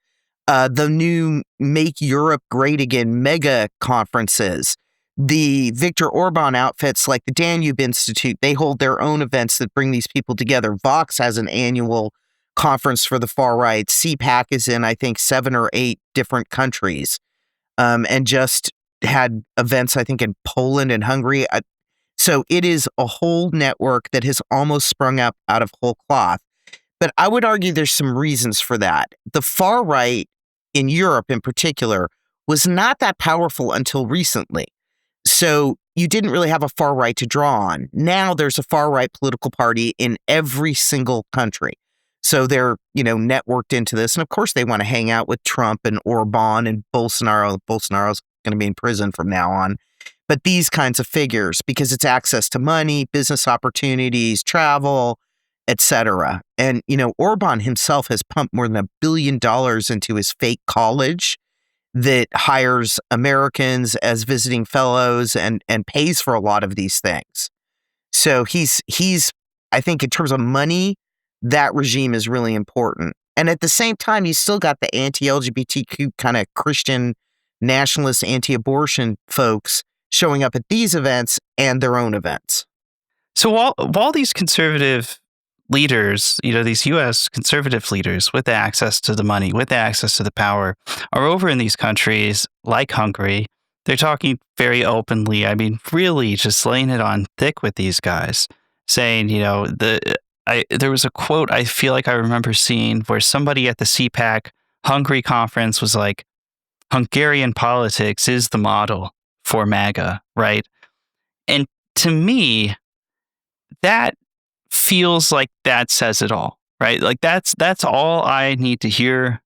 the new Make Europe Great Again mega conferences, the Viktor Orban outfits like the Danube Institute, they hold their own events that bring these people together. Vox has an annual conference for the far right. CPAC is in, I think, 7 or 8 different countries, and just had events, I think, in Poland and Hungary. So it is a whole network that has almost sprung up out of whole cloth. But I would argue there's some reasons for that. The far right in Europe in particular was not that powerful until recently. So you didn't really have a far right to draw on. Now there's a far right political party in every single country. So they're, networked into this. And of course they want to hang out with Trump and Orban and Bolsonaro. Bolsonaro's going to be in prison from now on. But these kinds of figures, because it's access to money, business opportunities, travel, etc. And, Orban himself has pumped more than $1 billion into his fake college that hires Americans as visiting fellows and pays for a lot of these things. So he's, I think in terms of money, that regime is really important. And at the same time, you still got the anti-LGBTQ kind of Christian nationalist, anti-abortion folks showing up at these events and their own events. So while these conservative leaders, these U.S. conservative leaders with access to the money, with access to the power, are over in these countries like Hungary, they're talking very openly. I mean, really just laying it on thick with these guys, saying, there was a quote I feel like I remember seeing where somebody at the CPAC Hungary conference was like, Hungarian politics is the model for MAGA, right? And to me, that feels like that says it all, right? Like that's all I need to hear.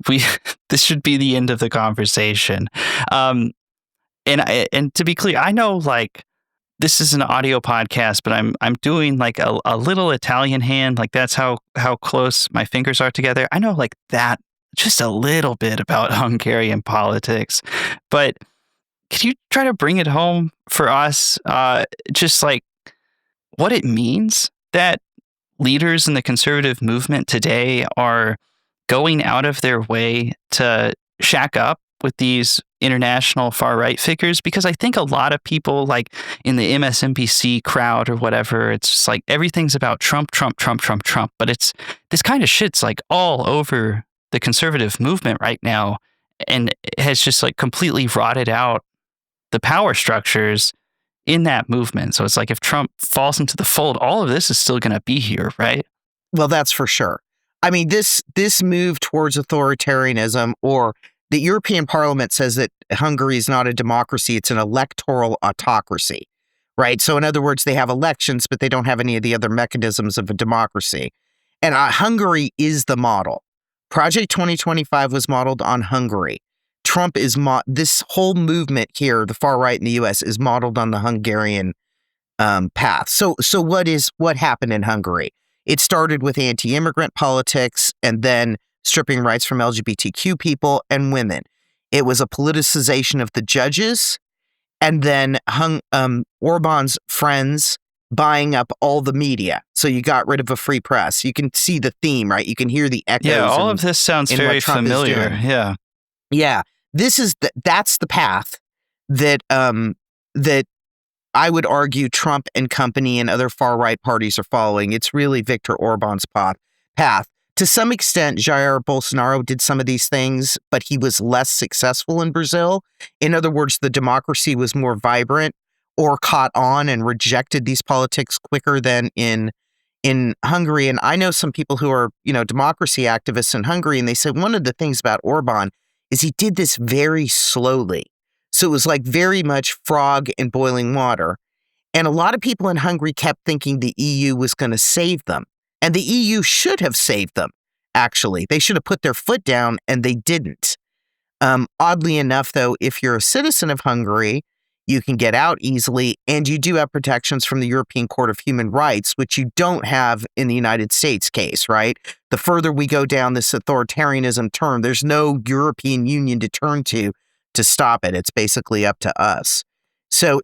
This should be the end of the conversation. And to be clear, I know like this is an audio podcast, but I'm doing like a little Italian hand. Like that's how close my fingers are together. I know like that just a little bit about Hungarian politics, but can you try to bring it home for us? Just like what it means that leaders in the conservative movement today are going out of their way to shack up with these international far right figures, because I think a lot of people like in the MSNBC crowd or whatever, it's just like everything's about Trump, Trump, Trump, Trump, Trump. But it's this kind of shit's like all over the conservative movement right now, and it has just like completely rotted out the power structures in that movement. So it's like if Trump falls into the fold, all of this is still going to be here, right? Well, that's for sure. I mean, this move towards authoritarianism, or the European Parliament says that Hungary is not a democracy, it's an electoral autocracy, right? So in other words, they have elections, but they don't have any of the other mechanisms of a democracy. And Hungary is the model. Project 2025 was modeled on Hungary. Trump is this whole movement here, the far right in the U.S., is modeled on the Hungarian path. So what happened in Hungary? It started with anti-immigrant politics and then stripping rights from LGBTQ people and women. It was a politicization of the judges, and then Orban's friends buying up all the media. So you got rid of a free press. You can see the theme, right? You can hear the echoes. Yeah, all of this sounds very familiar. Yeah. Yeah. That's the path that that I would argue Trump and company and other far-right parties are following. It's really Viktor Orban's path. To some extent, Jair Bolsonaro did some of these things, but he was less successful in Brazil. In other words, the democracy was more vibrant or caught on and rejected these politics quicker than in Hungary. And I know some people who are, democracy activists in Hungary, and they said one of the things about Orban is he did this very slowly. So it was like very much frog in boiling water. And a lot of people in Hungary kept thinking the EU was going to save them. And the EU should have saved them, actually. They should have put their foot down, and they didn't. Oddly enough, though, if you're a citizen of Hungary, you can get out easily, and you do have protections from the European Court of Human Rights, which you don't have in the United States case, right? The further we go down this authoritarianism term, there's no European Union to turn to stop it. It's basically up to us. So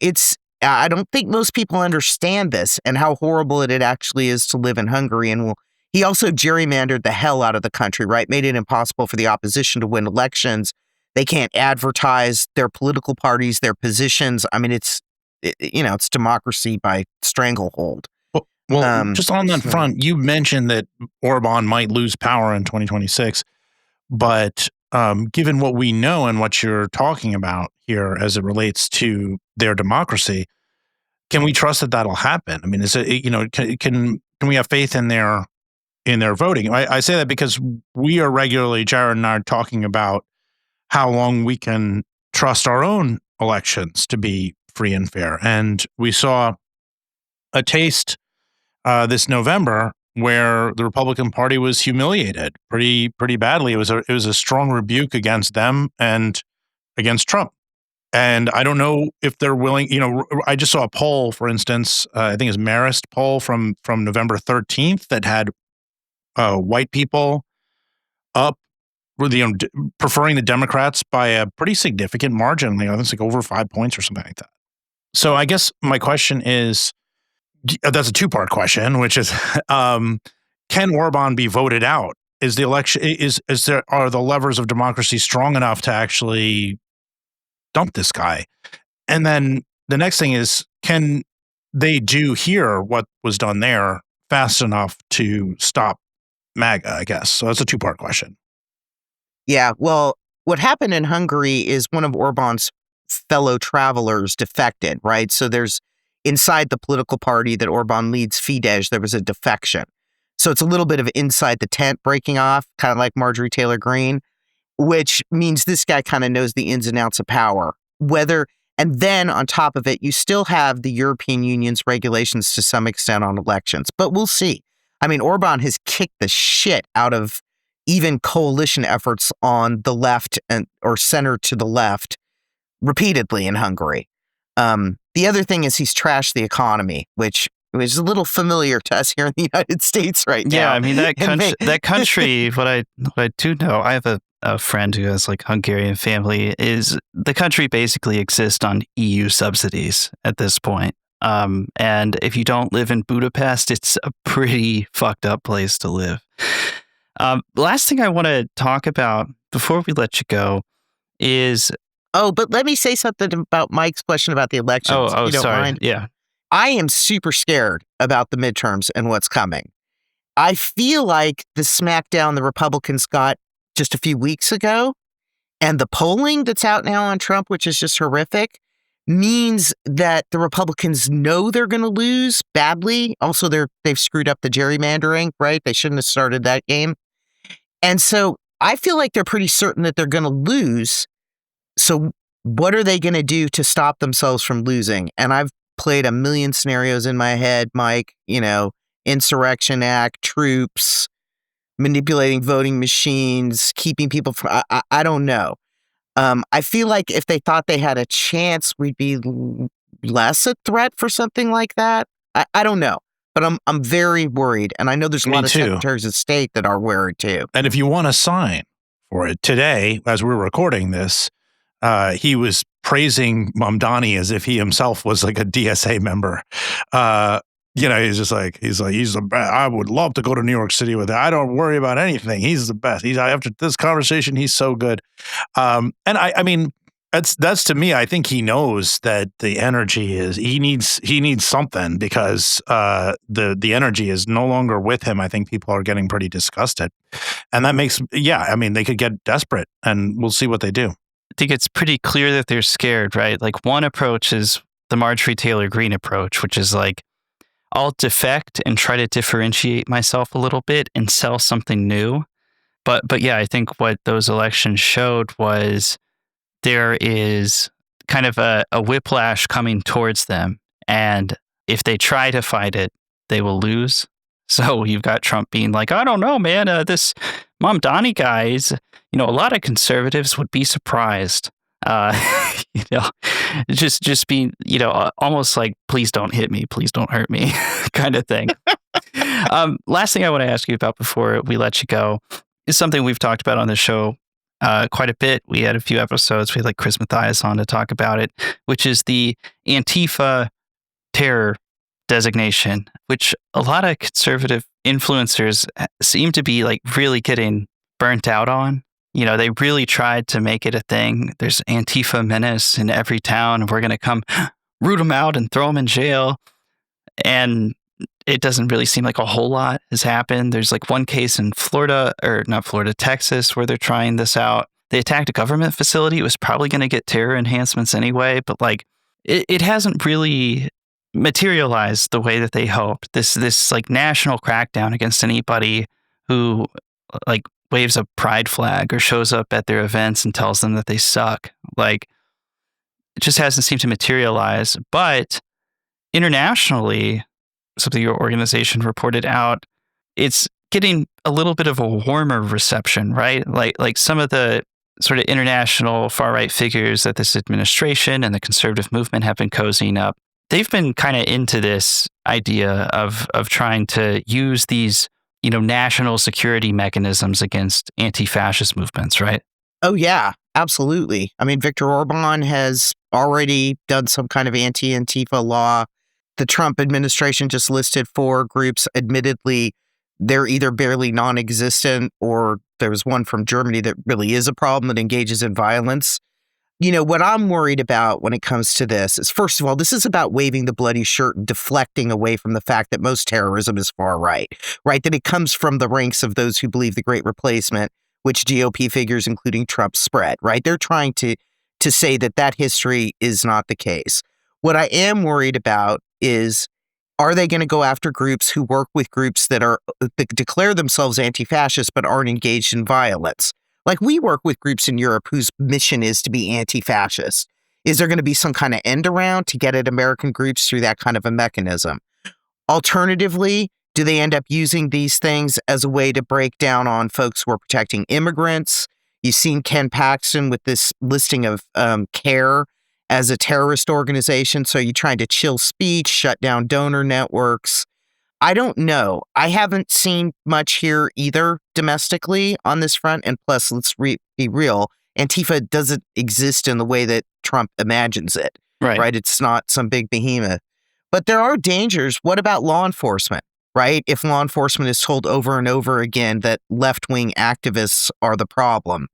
I don't think most people understand this and how horrible it actually is to live in Hungary. And he also gerrymandered the hell out of the country, right? Made it impossible for the opposition to win elections. They can't advertise their political parties, their positions. I mean, it's democracy by stranglehold. Well, just on that front, you mentioned that Orban might lose power in 2026, but given what we know and what you're talking about here as it relates to their democracy, can we trust that that'll happen? I mean, is it, can we have faith in their voting? I say that because we are regularly, Jared and I are talking about how long we can trust our own elections to be free and fair. And we saw a taste this November where the Republican Party was humiliated pretty badly. It was a strong rebuke against them and against Trump. And I don't know if they're willing. I just saw a poll, for instance, I think it's Marist poll from November 13th that had white people up, preferring the Democrats by a pretty significant margin. It's like over 5 points or something like that. So I guess my question is, that's a two-part question, which is, can Orban be voted out? Is the election are the levers of democracy strong enough to actually dump this guy? And then the next thing is, can they do here what was done there fast enough to stop MAGA, I guess? So that's a two-part question. Yeah, well, what happened in Hungary is one of Orban's fellow travelers defected, right? So there's inside the political party that Orban leads, Fidesz, there was a defection. So it's a little bit of inside the tent breaking off, kind of like Marjorie Taylor Greene, which means this guy kind of knows the ins and outs of power. And then on top of it, you still have the European Union's regulations to some extent on elections, but we'll see. I mean, Orban has kicked the shit out of even coalition efforts on the left or center to the left repeatedly in Hungary. The other thing is he's trashed the economy, which is a little familiar to us here in the United States right now. Yeah, I mean that country. What I do know, I have a friend who has like Hungarian family. Is the country basically exists on EU subsidies at this point? And if you don't live in Budapest, it's a pretty fucked up place to live. Last thing I want to talk about before we let you go is. Oh, but let me say something about Mike's question about the elections. Oh, you don't sorry. mind? Yeah. I am super scared about the midterms and what's coming. I feel like the smackdown the Republicans got just a few weeks ago and the polling that's out now on Trump, which is just horrific, means that the Republicans know they're going to lose badly. Also, they've screwed up the gerrymandering, right? They shouldn't have started that game. And so I feel like they're pretty certain that they're going to lose. So what are they going to do to stop themselves from losing? And I've played a million scenarios in my head, Mike, Insurrection Act, troops, manipulating voting machines, keeping people from, I don't know. I feel like if they thought they had a chance, we'd be less a threat for something like that. I don't know, but I'm very worried. And I know there's a lot of secretaries of state that are worried too. And if you want to sign for it today, as we're recording this, he was praising Mamdani as if he himself was like a DSA member. He's just like, he's the best. I would love to go to New York City with him. I don't worry about anything. He's the best. After this conversation, he's so good. And I mean, that's to me, I think he knows that the energy is, he needs something because the energy is no longer with him. I think people are getting pretty disgusted. And that makes, they could get desperate and we'll see what they do. I think it's pretty clear that they're scared, right? Like one approach is the Marjorie Taylor Greene approach, which is like, I'll defect and try to differentiate myself a little bit and sell something new. But yeah, I think what those elections showed was there is kind of a whiplash coming towards them. And if they try to fight it, they will lose. So you've got Trump being like, I don't know, man, this Mamdani guy is, a lot of conservatives would be surprised. Just being, almost like, please don't hit me, please don't hurt me kind of thing. Last thing I want to ask you about before we let you go is something we've talked about on the show quite a bit. We had a few episodes. We had like Chris Mathias on to talk about it, which is the Antifa terror designation, which a lot of conservative influencers seem to be like really getting burnt out on. They really tried to make it a thing. There's Antifa menace in every town. We're going to come root them out and throw them in jail. And it doesn't really seem like a whole lot has happened. There's like one case in Texas, where they're trying this out. They attacked a government facility. It was probably going to get terror enhancements anyway, but like it hasn't really materialized the way that they hoped. This like national crackdown against anybody who like waves a pride flag or shows up at their events and tells them that they suck. Like, it just hasn't seemed to materialize. But internationally, something your organization reported out, it's getting a little bit of a warmer reception, right? Like some of the sort of international far-right figures that this administration and the conservative movement have been cozying up, they've been kind of into this idea of trying to use these national security mechanisms against anti-fascist movements, right? Oh, yeah, absolutely. I mean, Viktor Orban has already done some kind of anti-Antifa law. The Trump administration just listed 4 groups. Admittedly, they're either barely non-existent or there was one from Germany that really is a problem that engages in violence. What I'm worried about when it comes to this is, first of all, this is about waving the bloody shirt and deflecting away from the fact that most terrorism is far right? That it comes from the ranks of those who believe the Great Replacement, which GOP figures, including Trump, spread, right? They're trying to say that history is not the case. What I am worried about is, are they going to go after groups who work with groups that declare themselves anti-fascist but aren't engaged in violence? Like, we work with groups in Europe whose mission is to be anti-fascist. Is there going to be some kind of end around to get at American groups through that kind of a mechanism? Alternatively, do they end up using these things as a way to break down on folks who are protecting immigrants? You've seen Ken Paxton with this listing of CARE as a terrorist organization. So you're trying to chill speech, shut down donor networks. I don't know. I haven't seen much here either domestically on this front. And plus, let's be real, Antifa doesn't exist in the way that Trump imagines it. Right? It's not some big behemoth. But there are dangers. What about law enforcement? Right? If law enforcement is told over and over again that left-wing activists are the problem,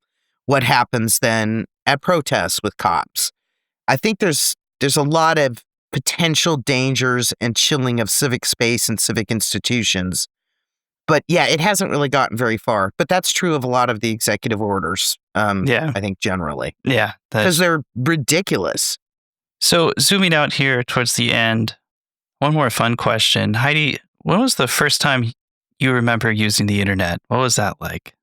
what happens then at protests with cops? I think there's a lot of potential dangers and chilling of civic space and civic institutions. But yeah, it hasn't really gotten very far. But that's true of a lot of the executive orders, I think generally. Yeah. Because they're ridiculous. So zooming out here towards the end, one more fun question. Heidi, when was the first time you remember using the internet? What was that like?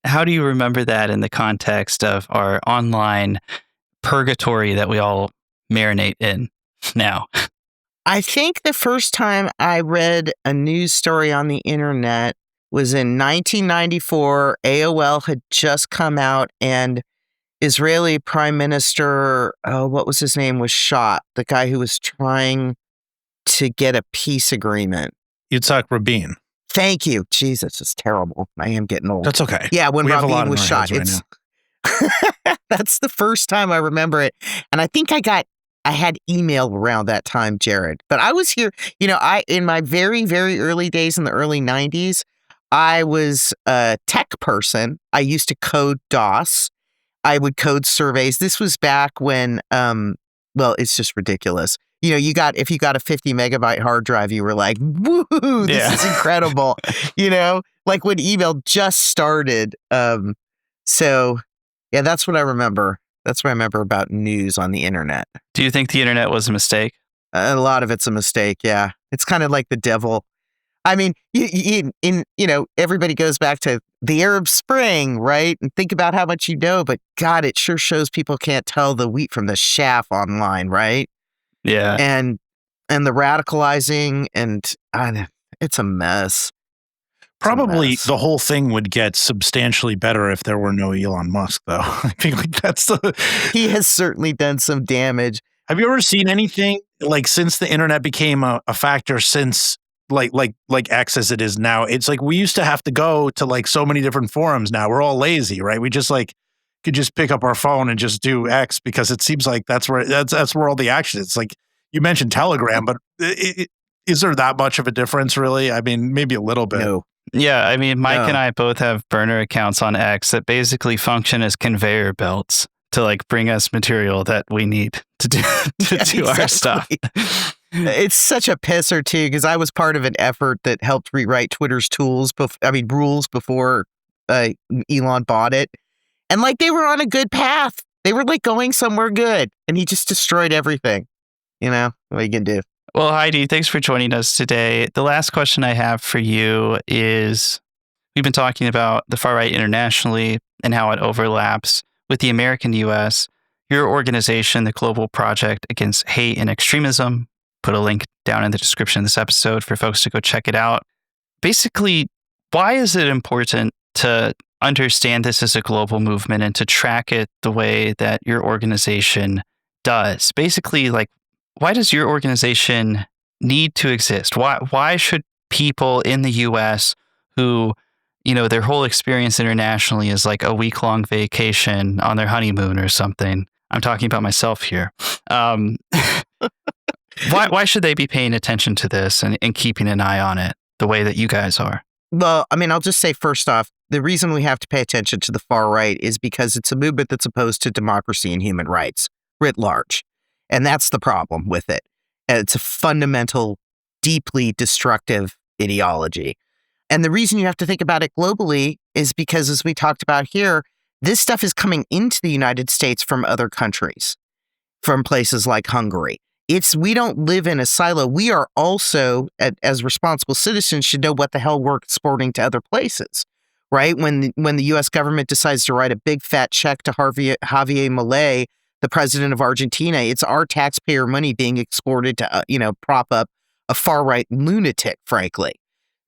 How do you remember that in the context of our online purgatory that we all marinate in now? I think the first time I read a news story on the internet was in 1994. AOL had just come out and Israeli Prime Minister, what was his name, was shot. The guy who was trying to get a peace agreement. Yitzhak Rabin. Thank you. Jesus, it's terrible. I am getting old. That's okay. Yeah, when we have a lot Rabin was in our shot. heads right now. That's the first time I remember it. And I think I had email around that time, Jared. But I was here, in my very, very early days in the early 90s, I was a tech person. I used to code DOS. I would code surveys. This was back when, it's just ridiculous. If you got a 50 megabyte hard drive, you were like, woo, this is incredible. Like when email just started. So yeah, that's what I remember. That's what I remember about news on the internet. Do you think the internet was a mistake? A lot of it's a mistake. Yeah. It's kind of like the devil. I mean, everybody goes back to the Arab Spring, right? And think about how much you know, but God, it sure shows people can't tell the wheat from the chaff online, right? Yeah. And the radicalizing and it's a mess. Probably the whole thing would get substantially better if there were no Elon Musk, though. I think he has certainly done some damage. Have you ever seen anything like since the internet became a factor since like X as it is now? It's like we used to have to go to like so many different forums. Now we're all lazy, right? We just could just pick up our phone and just do X because it seems like that's where all the action is. It's like you mentioned Telegram, but is there that much of a difference really? I mean, maybe a little bit. No. Yeah, I mean, Mike and I both have burner accounts on X that basically function as conveyor belts to bring us material that we need to do our stuff. It's such a pisser too, because I was part of an effort that helped rewrite Twitter's rules before Elon bought it. And they were on a good path. They were going somewhere good. And he just destroyed everything. What are you going to do? Well, Heidi, thanks for joining us today. The last question I have for you is, we've been talking about the far right internationally and how it overlaps with the American U.S. Your organization, the Global Project Against Hate and Extremism, put a link down in the description of this episode for folks to go check it out. Basically, why is it important to understand this as a global movement and to track it the way that your organization does? Basically, why does your organization need to exist? Why should people in the U.S. who, their whole experience internationally is like a week-long vacation on their honeymoon or something? I'm talking about myself here. Why should they be paying attention to this and keeping an eye on it the way that you guys are? Well, I mean, I'll just say first off, the reason we have to pay attention to the far right is because it's a movement that's opposed to democracy and human rights writ large. And that's the problem with it. It's a fundamental, deeply destructive ideology. And the reason you have to think about it globally is because, as we talked about here, this stuff is coming into the United States from other countries, from places like Hungary. We don't live in a silo. We are also, as responsible citizens, should know what the hell we're exporting to other places, right? When the U.S. government decides to write a big fat check to Javier Milei, the president of Argentina, it's our taxpayer money being exported to, prop up a far-right lunatic, frankly.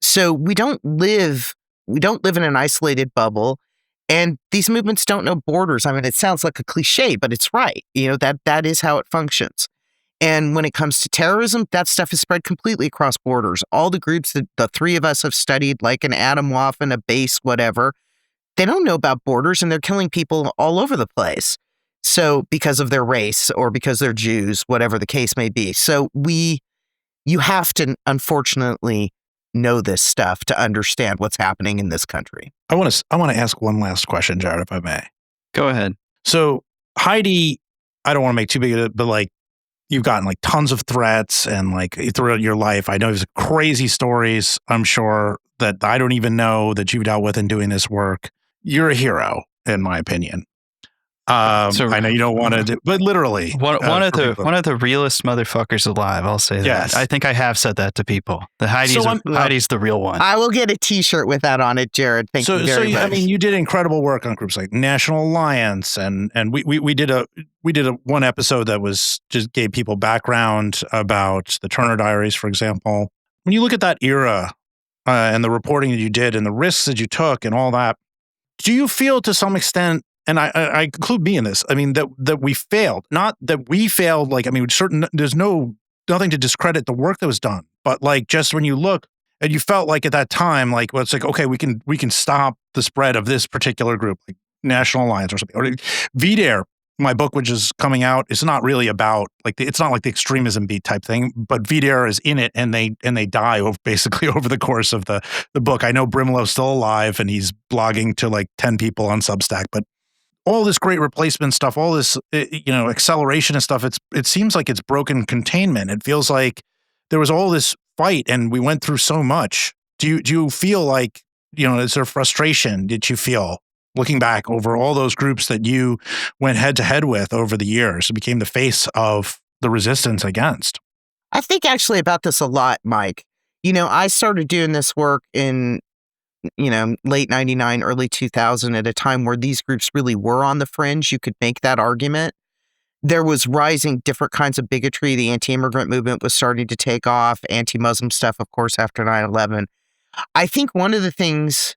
So we don't live in an isolated bubble. And these movements don't know borders. I mean, it sounds like a cliche, but it's right. That is how it functions. And when it comes to terrorism, that stuff is spread completely across borders. All the groups that the three of us have studied, like an Adam Waffen, a base, whatever, they don't know about borders, and they're killing people all over the place. So because of their race or because they're Jews, whatever the case may be. So you have to, unfortunately, know this stuff to understand what's happening in this country. I want to ask one last question, Jared, if I may. Go ahead. So Heidi, I don't want to make too big of it, but like you've gotten like tons of threats and like throughout your life. I know there's crazy stories, I'm sure, that I don't even know that you've dealt with in doing this work. You're a hero, in my opinion. I know you don't want to do, but literally one of the realest motherfuckers alive. I'll say that. Yes. I think I have said that to people. That Heidi's the real one. I will get a T-shirt with that on it, Jared. Thank you very much. I mean, you did incredible work on groups like National Alliance, and we did a one episode that was just gave people background about the Turner Diaries, for example. When you look at that era and the reporting that you did and the risks that you took and all that, do you feel to some extent? And I include me in this. I mean, that we failed. Not that we failed, like, I mean, there's nothing to discredit the work that was done. But like, just when you look and you felt like at that time, like, well, it's like, okay, we can stop the spread of this particular group, like National Alliance or something. Or VDARE, my book, which is coming out, it's not really about, like, it's not like the extremism beat type thing, but VDARE is in it and they die basically over the course of the book. I know Brimlow's still alive and he's blogging to like 10 people on Substack, but all this great replacement stuff, all this, acceleration and stuff, it seems like it's broken containment. It feels like there was all this fight and we went through so much. Do you feel like, is there frustration did you feel looking back over all those groups that you went head to head with over the years and became the face of the resistance against? I think actually about this a lot, Mike. I started doing this work in late 99, early 2000 at a time where these groups really were on the fringe. You could make that argument. There was rising different kinds of bigotry. The anti-immigrant movement was starting to take off. Anti-Muslim stuff, of course, after 9/11. I think one of the things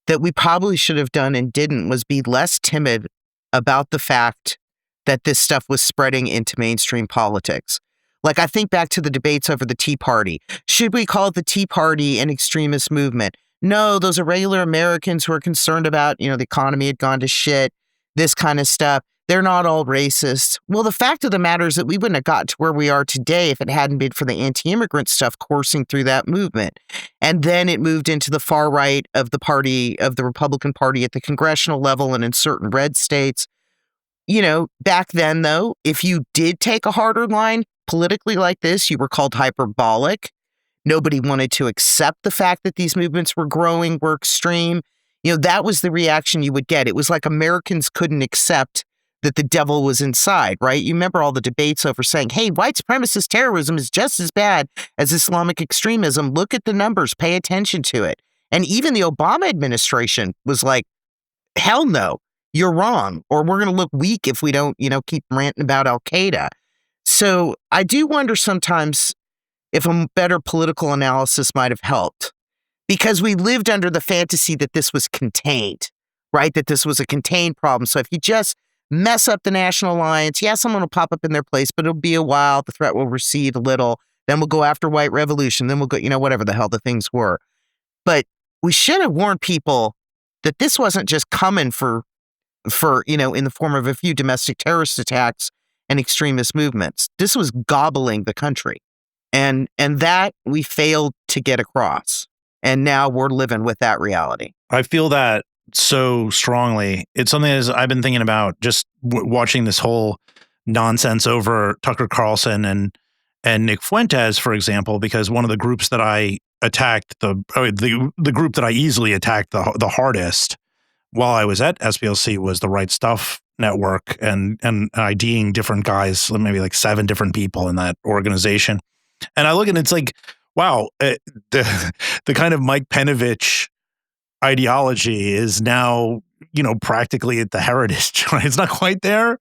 that we probably should have done and didn't was be less timid about the fact that this stuff was spreading into mainstream politics. Like, I think back to the debates over the Tea Party. Should we call the Tea Party an extremist movement? No, those are regular Americans who are concerned about, the economy had gone to shit, this kind of stuff. They're not all racist. Well, the fact of the matter is that we wouldn't have got to where we are today if it hadn't been for the anti-immigrant stuff coursing through that movement. And then it moved into the far right of the Republican Party at the congressional level and in certain red states. Back then, though, if you did take a harder line politically like this, you were called hyperbolic. Nobody wanted to accept the fact that these movements were growing, were extreme. That was the reaction you would get. It was like Americans couldn't accept that the devil was inside, right? You remember all the debates over saying, hey, white supremacist terrorism is just as bad as Islamic extremism. Look at the numbers, pay attention to it. And even the Obama administration was like, hell no, you're wrong. Or we're going to look weak if we don't, keep ranting about Al-Qaeda. So I do wonder sometimes if a better political analysis might have helped, because we lived under the fantasy that this was contained, right? That this was a contained problem. So if you just mess up the National Alliance, someone will pop up in their place, but it'll be a while. The threat will recede a little. Then we'll go after white revolution. Then we'll go, whatever the hell the things were. But we should have warned people that this wasn't just coming for in the form of a few domestic terrorist attacks and extremist movements. This was gobbling the country. And that we failed to get across. And now we're living with that reality. I feel that so strongly. It's something that I've been thinking about just watching this whole nonsense over Tucker Carlson and Nick Fuentes, for example, because one of the groups that I attacked, the group that I easily attacked the hardest while I was at SPLC was the Right Stuff Network and IDing different guys, maybe like 7 different people in that organization. And I look and it's like, wow, the kind of Mike Penovich ideology is now, practically at the heritage. Right? It's not quite there,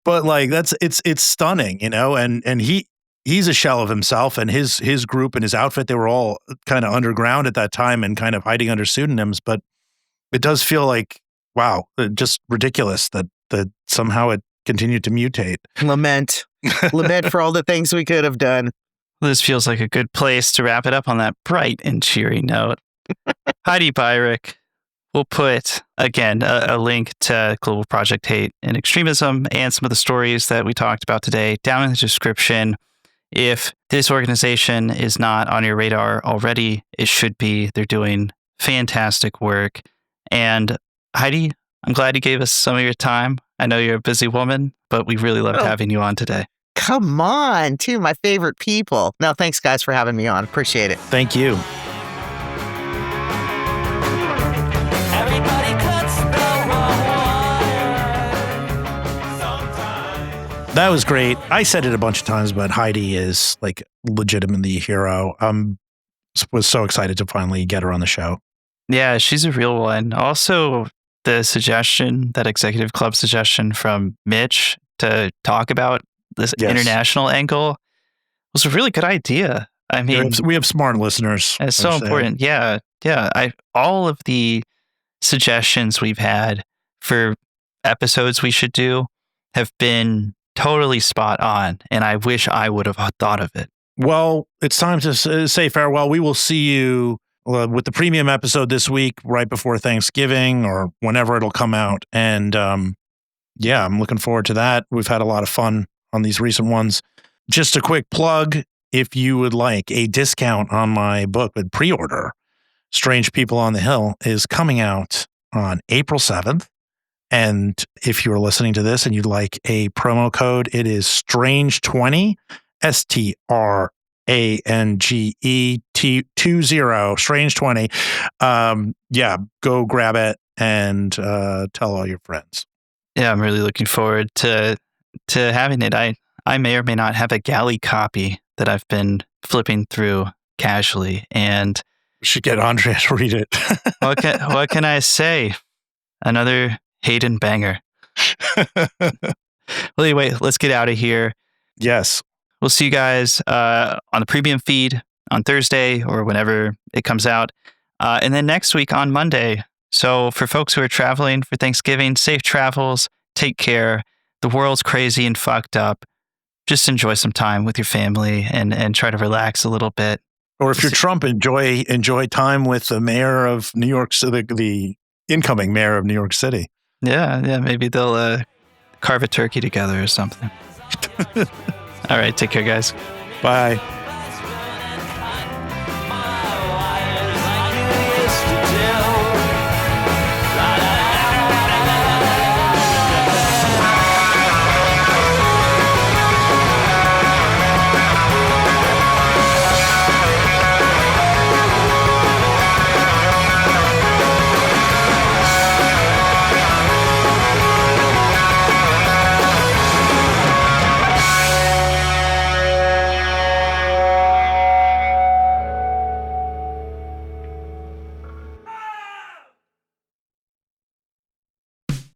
but like it's stunning, and he's a shell of himself, and his group and his outfit, they were all kind of underground at that time and kind of hiding under pseudonyms. But it does feel like wow, just ridiculous that somehow it continued to mutate. Lament for all the things we could have done. This feels like a good place to wrap it up on that bright and cheery note. Heidi Beirich. We'll put, again, a link to Global Project Hate and Extremism and some of the stories that we talked about today down in the description. If this organization is not on your radar already, it should be. They're doing fantastic work. And Heidi, I'm glad you gave us some of your time. I know you're a busy woman, but we really loved having you on today. Come on, two of my favorite people. No, thanks, guys, for having me on. Appreciate it. Thank you. That was great. I said it a bunch of times, but Heidi is like legitimately a hero. Was so excited to finally get her on the show. Yeah, she's a real one. Also, the suggestion, that executive club suggestion from Mitch to talk about this international angle was a really good idea. I mean, we have smart listeners. It's so important. Yeah. All of the suggestions we've had for episodes we should do have been totally spot on, and I wish I would have thought of it. Well, it's time to say farewell. We will see you with the premium episode this week, right before Thanksgiving or whenever it'll come out. And I'm looking forward to that. We've had a lot of fun on these recent ones. Just a quick plug, if you would like a discount on my book with pre-order, Strange People on the Hill is coming out on April 7th. And if you're listening to this and you'd like a promo code, it is Strange20, STRANGE20, Strange20. Go grab it and tell all your friends. Yeah, I'm really looking forward to having it. I may or may not have a galley copy that I've been flipping through casually, and we should get Andrea to read it. What can I say? Another Hayden banger. Well, anyway, let's get out of here. Yes. We'll see you guys on the premium feed on Thursday or whenever it comes out. And then next week on Monday. So for folks who are traveling for Thanksgiving, safe travels, take care. The world's crazy and fucked up. Just enjoy some time with your family and try to relax a little bit. Or if you're Trump, enjoy time with the mayor of New York City, the incoming mayor of New York City. Yeah, maybe they'll carve a turkey together or something. All right, take care, guys. Bye.